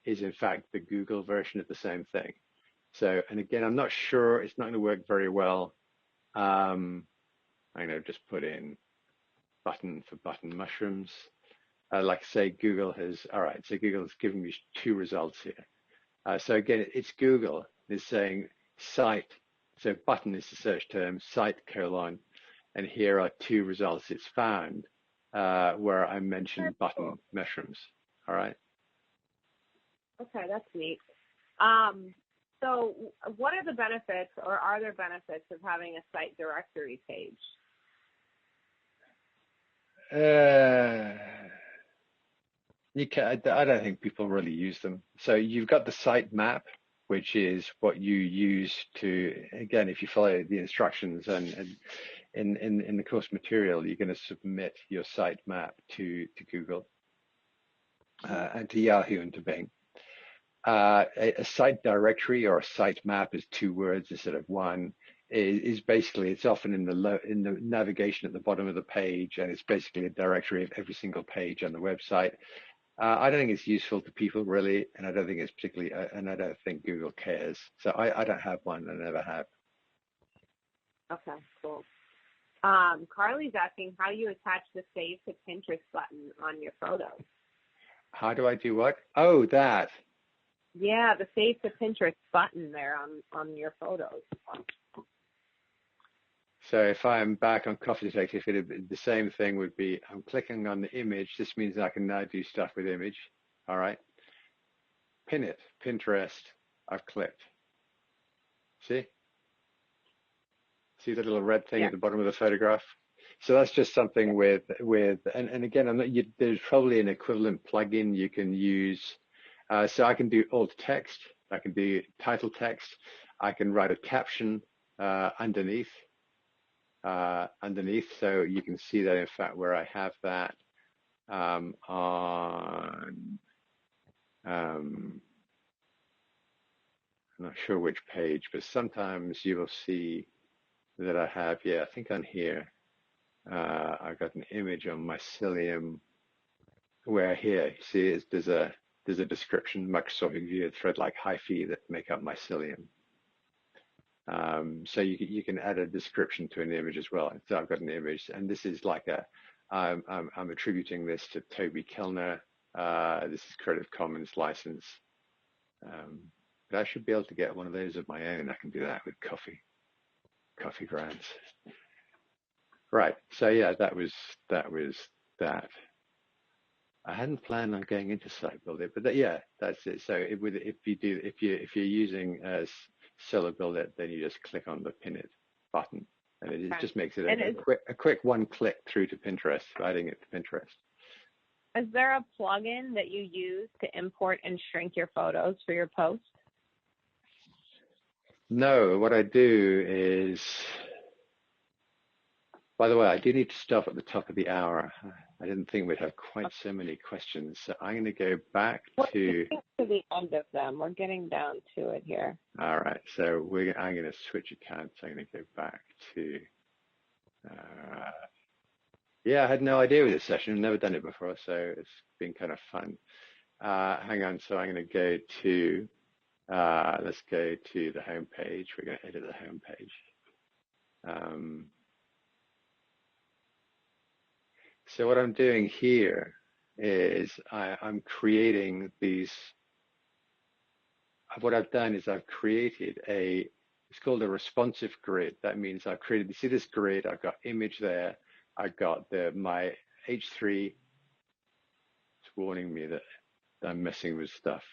is in fact the Google version of the same thing. So, and again, I'm not sure, it's not going to work very well. I'm going to just put in button for button mushrooms. Like I say, Google has, all right, so Google has given me two results here. So again, it's Google is saying site. So button is the search term, site : and here are two results it's found where I mentioned button mushrooms. All right. Okay, that's neat. So what are the benefits, or are there benefits of having a site directory page? I don't think people really use them. So you've got the site map, which is what you use to, again, if you follow the instructions and in the course material, you're going to submit your site map to Google and to Yahoo and to Bing. A site directory or a site map is two words instead of one. Is basically, it's often in the navigation at the bottom of the page, and it's basically a directory of every single page on the website. I don't think it's useful to people really, and I don't think it's particularly, and I don't think Google cares. So I don't have one, I never have. Okay, cool. Carly's asking how you attach the Save to Pinterest button on your photos. How do I do what? Oh, that. Yeah, the Save to Pinterest button there on your photos. So if I'm back on Coffee Detective, the same thing would be, I'm clicking on the image. This means I can now do stuff with image. All right. Pin it, Pinterest. I've clicked. See the little red thing at the bottom of the photograph? So that's just something with, and again, there's probably an equivalent plugin you can use. So I can do alt text. I can do title text. I can write a caption underneath. So you can see that in fact where I have that on I'm not sure which page, but sometimes you will see that I have, I think on here I've got an image on mycelium where here you see there's a description, Microsoft View thread like hyphae that make up mycelium. So you can add a description to an image as well. So I've got an image, and this is like I'm attributing this to Toby Kellner. This is Creative Commons license. But I should be able to get one of those of my own. I can do that with coffee grants. Right. So yeah, that was that. I hadn't planned on going into site builder, but that's it. So if you're using Solo Build It, then you just click on the pin it button, and it just makes it a quick one click through to Pinterest, adding it to Pinterest. Is there a plugin that you use to import and shrink your photos for your posts? No, what I do is, by the way, I do need to stop at the top of the hour. I didn't think we'd have quite so many questions. So I'm going to go back to the end of them. We're getting down to it here. All right. So I'm going to switch accounts. I'm going to go back to, yeah, I had no idea with this session. I've never done it before. So it's been kind of fun. Hang on. So I'm going to go to, let's go to the home page. We're going to edit the home page. So what I'm doing here is I'm creating these. What I've done is I've created it's called a responsive grid. That means I've created, you see this grid, I've got image there. I've got my H3, it's warning me that I'm messing with stuff.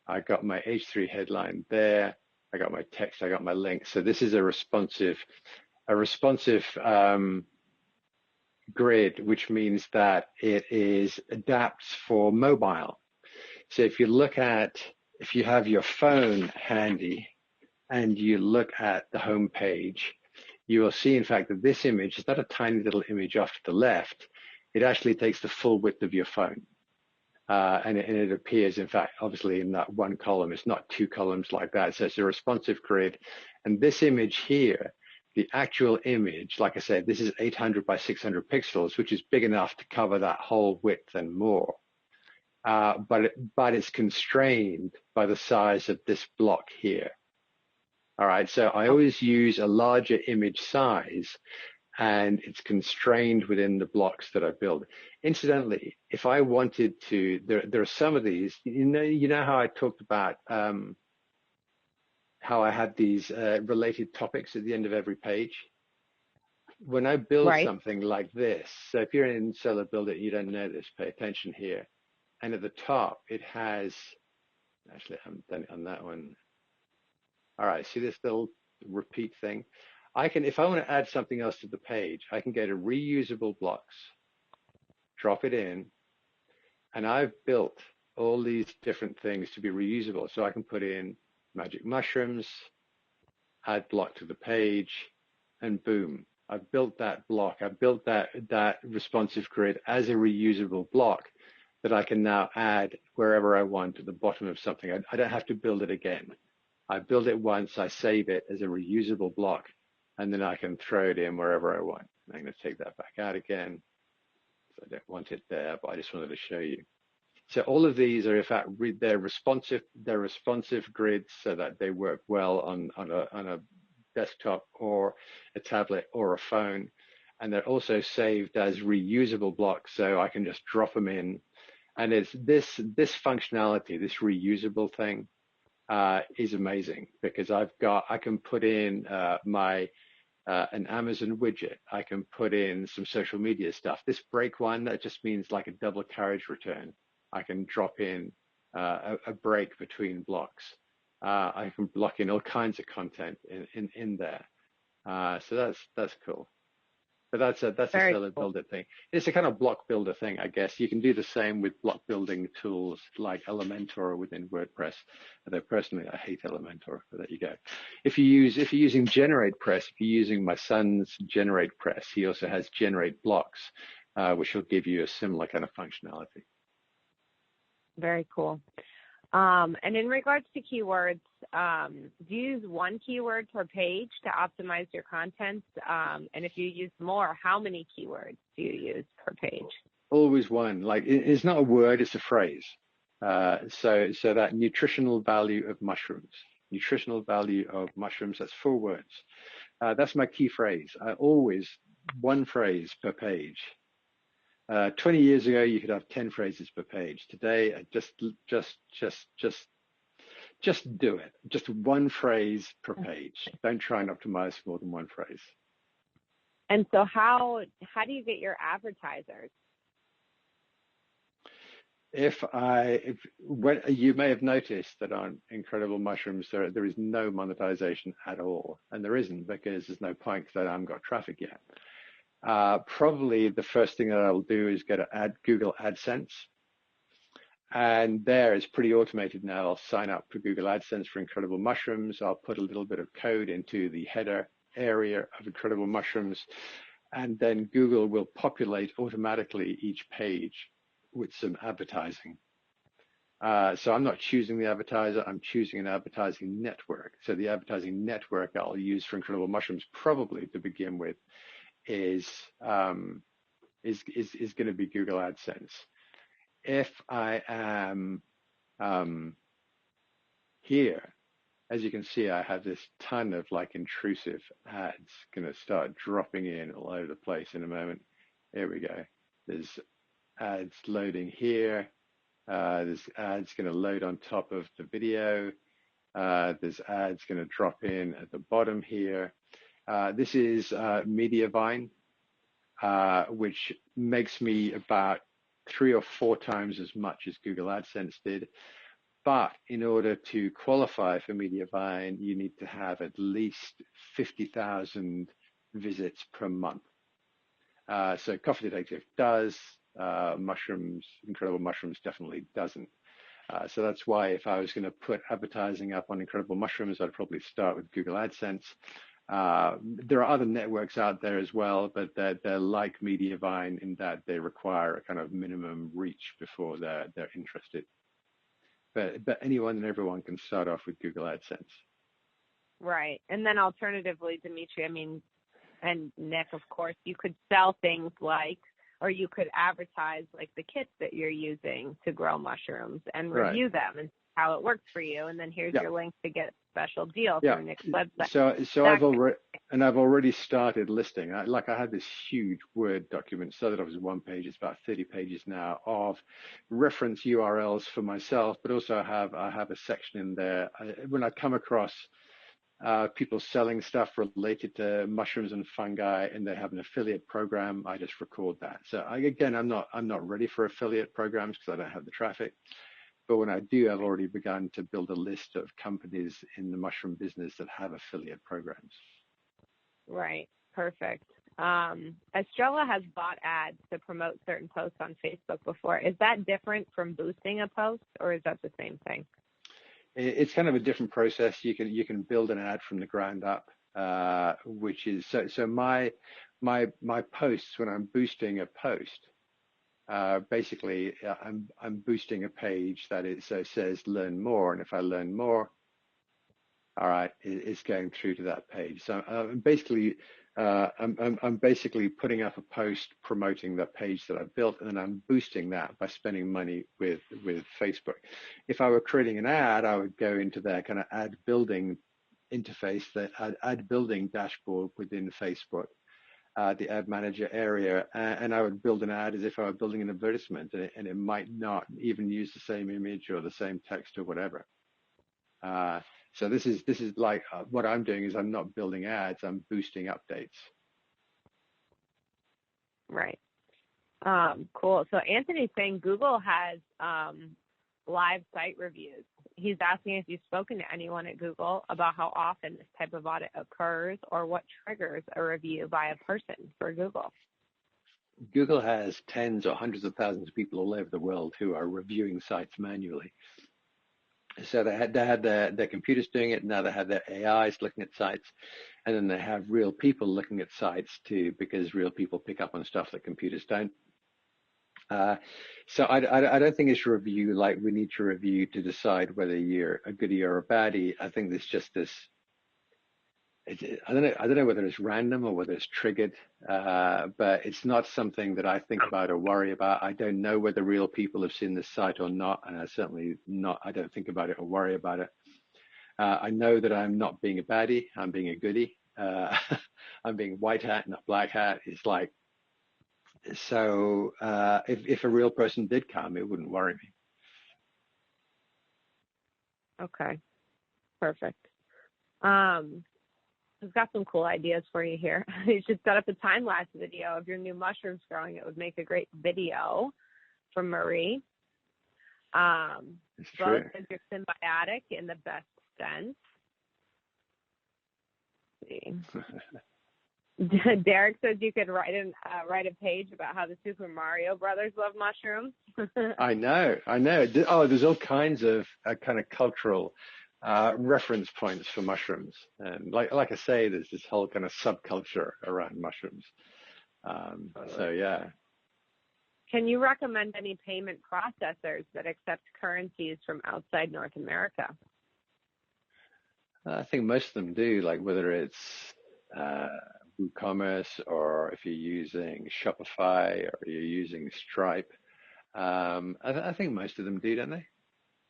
I got my H3 headline there. I got my text, I got my link. So this is a responsive grid, which means that it adapts for mobile. So if you have your phone handy and you look at the home page, you will see, in fact, that this image is not a tiny little image off to the left. It actually takes the full width of your phone. And it appears, in fact, obviously in that one column. It's not two columns like that. So it's a responsive grid. And this image here, the actual image, like I said, this is 800 by 600 pixels, which is big enough to cover that whole width and more. But it's constrained by the size of this block here. All right, so I always use a larger image size, and it's constrained within the blocks that I build. Incidentally, if I wanted to, there are some of these. You know how I talked about how I had these related topics at the end of every page. When I build something like this, so if you're in Solo Build It, you don't know this, pay attention here. And at the top, it has, actually, I haven't done it on that one. All right, see this little repeat thing? If I want to add something else to the page, I can go to reusable blocks, drop it in, and I've built all these different things to be reusable. So I can put in magic mushrooms, add block to the page, and boom, I've built that block. I've built that responsive grid as a reusable block that I can now add wherever I want at the bottom of something. I don't have to build it again. I build it once, I save it as a reusable block, and then I can throw it in wherever I want. I'm going to take that back out again. So I don't want it there, but I just wanted to show you. So all of these are, in fact, they're responsive grids so that they work well on a desktop or a tablet or a phone. And they're also saved as reusable blocks, so I can just drop them in. And it's this functionality, this reusable thing, is amazing, because I can put in an Amazon widget. I can put in some social media stuff. This break one, that just means like a double carriage return. I can drop in a break between blocks. I can block in all kinds of content in there. So that's cool. But that's a Solo Builder thing. It's a kind of block builder thing, I guess. You can do the same with block building tools like Elementor within WordPress. Although personally, I hate Elementor, but there you go. If you're using GeneratePress, if you're using my son's GeneratePress, he also has Generate Blocks, which will give you a similar kind of functionality. Very cool. And in regards to keywords, do you use one keyword per page to optimize your content? And if you use more, how many keywords do you use per page? Always one. Like, it's not a word, it's a phrase. So that nutritional value of mushrooms, that's 4 words. That's my key phrase. Always one phrase per page. 20 years ago, you could have 10 phrases per page. Today, I just do it. Just one phrase per page. Don't try and optimize more than one phrase. And so how do you get your advertisers? You may have noticed that on Incredible Mushrooms, there is no monetization at all. And there isn't, because there's no point, because I haven't got traffic yet. Probably the first thing that I'll do is go to Google AdSense. And there it's pretty automated now. I'll sign up for Google AdSense for Incredible Mushrooms. I'll put a little bit of code into the header area of Incredible Mushrooms, and then Google will populate automatically each page with some advertising. So I'm not choosing the advertiser, I'm choosing an advertising network. So the advertising network I'll use for Incredible Mushrooms probably to begin with is going to be Google AdSense. If I am here, as you can see, I have this ton of like intrusive ads going to start dropping in all over the place in a moment. Here we go. There's ads loading here. There's ads going to load on top of the video. There's ads going to drop in at the bottom here. This is Mediavine, which makes me about 3 or 4 times as much as Google AdSense did. But in order to qualify for Mediavine, you need to have at least 50,000 visits per month. So Coffee Detective does, Incredible Mushrooms definitely doesn't. So that's why if I was going to put advertising up on Incredible Mushrooms, I'd probably start with Google AdSense. There are other networks out there as well, but they're like Mediavine in that they require a kind of minimum reach before they're interested. But anyone and everyone can start off with Google AdSense. Right. And then alternatively, Dimitri, I mean, and Nick, of course, you could sell things like, or you could advertise like the kits that you're using to grow mushrooms and review them and how it works for you. And then here's your link to get a special deal through Nick's website. So I've already started listing. I had this huge Word document, started off as one page. It's about 30 pages now of reference URLs for myself, but also I have a section in there. When I come across people selling stuff related to mushrooms and fungi, and they have an affiliate program, I just record that. So I'm not ready for affiliate programs because I don't have the traffic. But when I do, I've already begun to build a list of companies in the mushroom business that have affiliate programs. Right. Perfect. Estrella has bought ads to promote certain posts on Facebook before. Is that different from boosting a post, or is that the same thing? It's kind of a different process. You can build an ad from the ground up, which is so my posts, when I'm boosting a post, basically I'm boosting a page that says learn more, and if I learn more, all right, it's going through to that page. So I'm basically putting up a post promoting the page that I've built, and then I'm boosting that by spending money with Facebook. If I were creating an ad, I would go into their kind of ad building interface, the ad building dashboard within Facebook, the ad manager area, and I would build an ad as if I were building an advertisement, and it might not even use the same image or the same text or whatever. So this is like what I'm doing is I'm not building ads, I'm boosting updates. Right. Cool. So Anthony's saying Google has live site reviews. He's asking if you've spoken to anyone at Google about how often this type of audit occurs or what triggers a review by a person for Google. Google has tens or hundreds of thousands of people all over the world who are reviewing sites manually. So they had their computers doing it. Now they have their AIs looking at sites, and then they have real people looking at sites too, because real people pick up on stuff that computers don't. So I don't think it's a review like we need to review to decide whether you're a goodie or a baddie. I think there's just this. I don't know whether it's random or whether it's triggered, but it's not something that I think about or worry about. I don't know whether real people have seen this site or not, and I don't think about it or worry about it. I know that I'm not being a baddie, I'm being a goodie. I'm being white hat, not black hat. It's like, so if a real person did come, it wouldn't worry me. Okay, perfect. I've got some cool ideas for you here. You should set up a time-lapse video of your new mushrooms growing. It would make a great video from Marie. Both as you're symbiotic in the best sense. Let's see. Derek says you could write a page about how the Super Mario Brothers love mushrooms. I know. Oh, there's all kinds of kind of cultural reference points for mushrooms, and like I say, there's this whole kind of subculture around mushrooms. So yeah. Can you recommend any payment processors that accept currencies from outside North America? I think most of them do, like whether it's WooCommerce or if you're using Shopify or you're using Stripe. I think most of them do, don't they?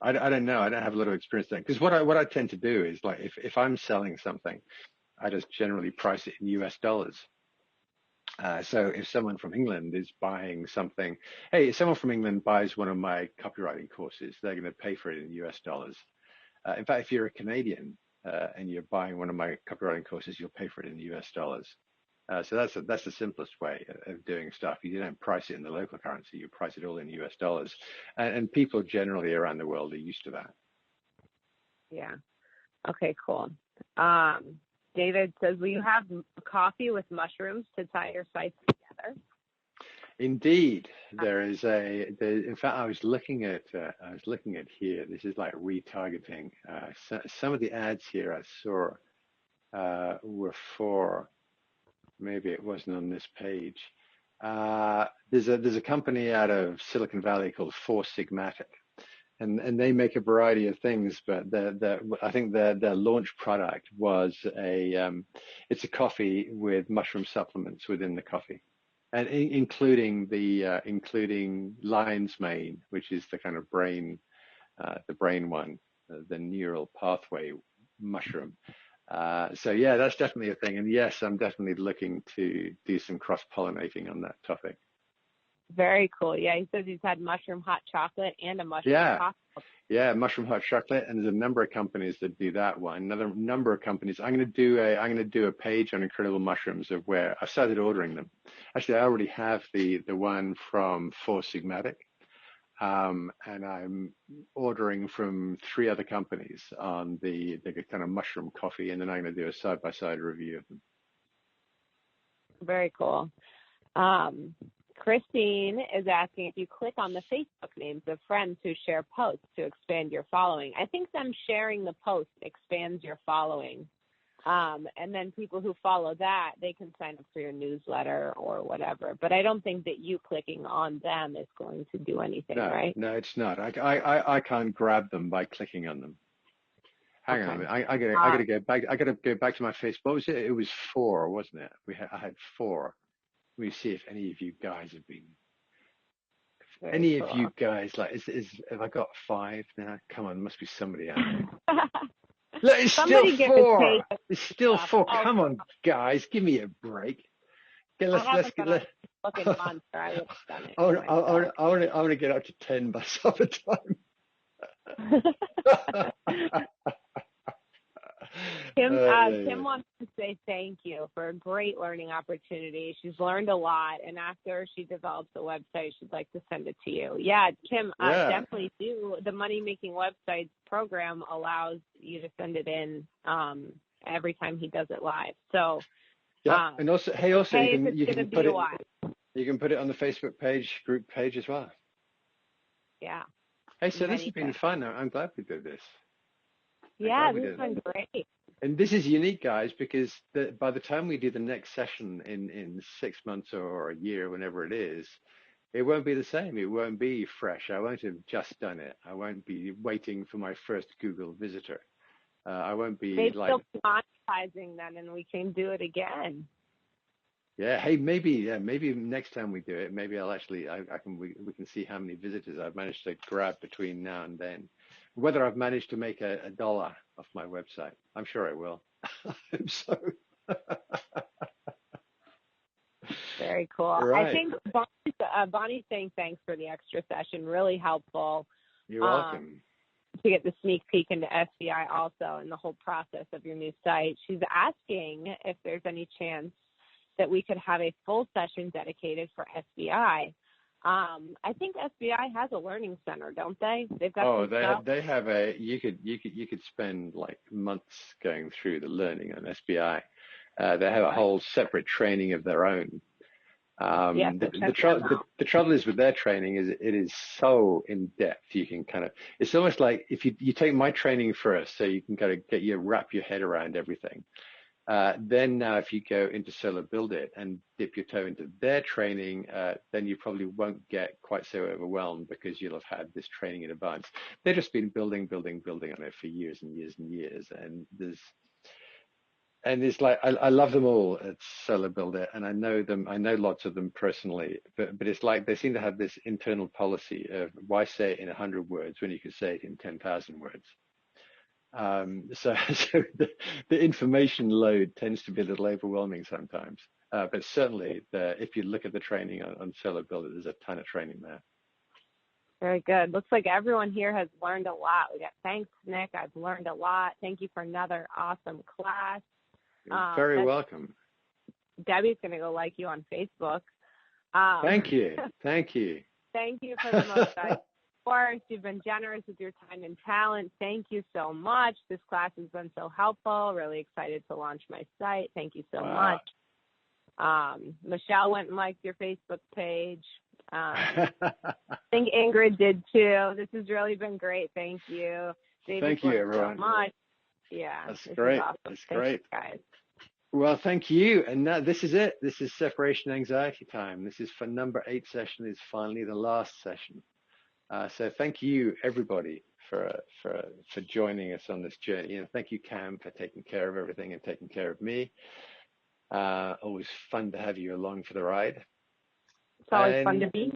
I don't know. I don't have a lot of experience there. Because what I tend to do is like if I'm selling something, I just generally price it in US dollars. So if someone from England is buying something, hey, if someone from England buys one of my copywriting courses, they're going to pay for it in US dollars. In fact, if you're a Canadian and you're buying one of my copywriting courses, you'll pay for it in US dollars. So that's the simplest way of doing stuff. You don't price it in the local currency; you price it all in US dollars, and people generally around the world are used to that. Yeah. Okay. Cool. David says, will you have coffee with mushrooms to tie your sites together? Indeed, there is in fact, I was looking at here. This is like retargeting. Some of the ads here I saw were for. Maybe it wasn't on this page. There's a company out of Silicon Valley called Four Sigmatic, and they make a variety of things. But I think their launch product was it's a coffee with mushroom supplements within the coffee, and including lion's mane, which is the kind of brain one, the neural pathway mushroom. So yeah, that's definitely a thing. And yes, I'm definitely looking to do some cross-pollinating on that topic. Very cool. Yeah, he says he's had mushroom hot chocolate and a mushroom cocktail. Yeah, mushroom hot chocolate, and there's a number of companies that do that one. Another number of companies. I'm going to do a page on incredible mushrooms of where I started ordering them. Actually, I already have the one from Four Sigmatic. And I'm ordering from 3 other companies on the kind of mushroom coffee, and then I'm going to do a side-by-side review of them. Very cool. Christine is asking if you click on the Facebook names of friends who share posts to expand your following. I think them sharing the post expands your following. And then people who follow that, they can sign up for your newsletter or whatever. But I don't think that you clicking on them is going to do anything, right? No, it's not. I can't grab them by clicking on them. Hang on a minute. I gotta go back. I gotta go back to my Facebook. What was it? It was 4, wasn't it? I had 4. Let me see if any of you guys have been. Any of you guys have I got 5 now? Come on, must be somebody out there. Look, it's still 4. It's still 4. Come on, guys, give me a break. Okay, let's get. Looking monster. I would have done it. I want to get up to 10 by supper time. Kim wants to say thank you for a great learning opportunity. She's learned a lot, and after she develops a website, she'd like to send it to you. Yeah, Kim, definitely do. The Money Making Websites program allows you to send it in every time he does it live. So, and also, you can put it on the Facebook group page as well. Yeah. Hey, so this has been fun. I'm glad we did this. Yeah, this has been great. And this is unique, guys, because by the time we do the next session in 6 months or a year, whenever it is, it won't be the same. It won't be fresh. I won't have just done it. I won't be waiting for my first Google visitor. I won't be Maybe still monetizing then, and we can do it again. Yeah. Hey, maybe next time we do it, maybe we can see how many visitors I've managed to grab between now and then. Whether I've managed to make $1 off my website. I'm sure I will. I hope so. Very cool. Right. I think Bonnie's saying thanks for the extra session. Really helpful. You're welcome. To get the sneak peek into SBI also and the whole process of your new site. She's asking if there's any chance that we could have a full session dedicated for SBI. I think SBI has a learning center, don't they? They've got they have you could spend like months going through the learning on SBI. They have a whole separate training of their own. Yes, The trouble is with their training is it is so in depth. You can kind of, it's almost like if you take my training first, so you can kind of wrap your head around everything. Then now if you go into Solar Build It and dip your toe into their training, then you probably won't get quite so overwhelmed because you'll have had this training in advance. They've just been building on it for years and years and years. And it's like, I love them all at Solar Build It, and I know lots of them personally, but it's like they seem to have this internal policy of why say it in 100 words when you could say it in 10,000 words. So the information load tends to be a little overwhelming sometimes. But certainly, if you look at the training on Solar Build It, there's a ton of training there. Very good. Looks like everyone here has learned a lot. We got thanks, Nick. I've learned a lot. Thank you for another awesome class. You're very welcome. Debbie's going to go like you on Facebook. Thank you. Thank you. Thank you for the most. Of course, you've been generous with your time and talent. Thank you so much. This class has been so helpful. Really excited to launch my site. Thank you so much. Michelle went and liked your Facebook page. I think Ingrid did too. This has really been great. Thank you. David, thank you, everyone. So much. Yeah, that's great. Awesome. That's great, guys. Well, thank you. And now this is it. This is separation anxiety time. This is for number 8 session. Is finally the last session. So thank you, everybody, for joining us on this journey. And thank you, Cam, for taking care of everything and taking care of me. Always fun to have you along for the ride. It's always fun to be.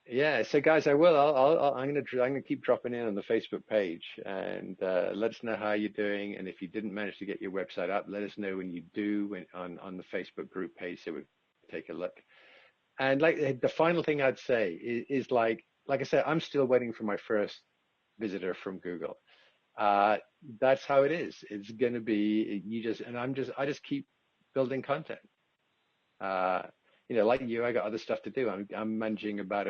Yeah. So guys, I'm gonna keep dropping in on the Facebook page and let us know how you're doing. And if you didn't manage to get your website up, let us know when you do on the Facebook group page so we take a look. And like the final thing I'd say is like I said, I'm still waiting for my first visitor from Google. That's how it is. It's going to be I just keep building content. Like you, I got other stuff to do. I'm managing about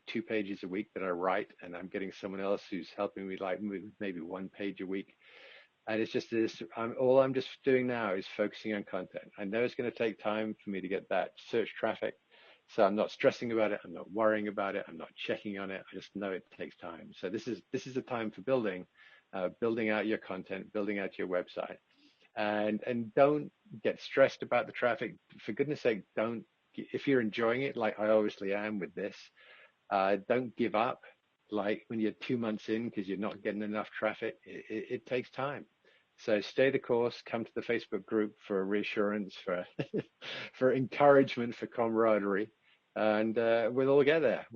2 pages a week that I write, and I'm getting someone else who's helping me move maybe 1 page a week. And it's just this. All I'm just doing now is focusing on content. I know it's going to take time for me to get that search traffic. So I'm not stressing about it. I'm not worrying about it. I'm not checking on it. I just know it takes time. So this is the time for building out your content, building out your website, and don't get stressed about the traffic. For goodness sake, don't. If you're enjoying it, like I obviously am with this, don't give up. Like when you're 2 months in because you're not getting enough traffic, it takes time. So stay the course, come to the Facebook group for reassurance, for for encouragement, for camaraderie, and we'll all get there.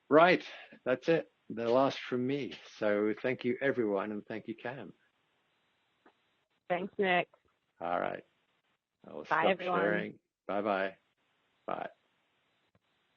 Right, that's it. The last from me. So thank you, everyone, and thank you, Cam. Thanks, Nick. All right. I will Bye, stop everyone. sharing. Bye-bye. Bye.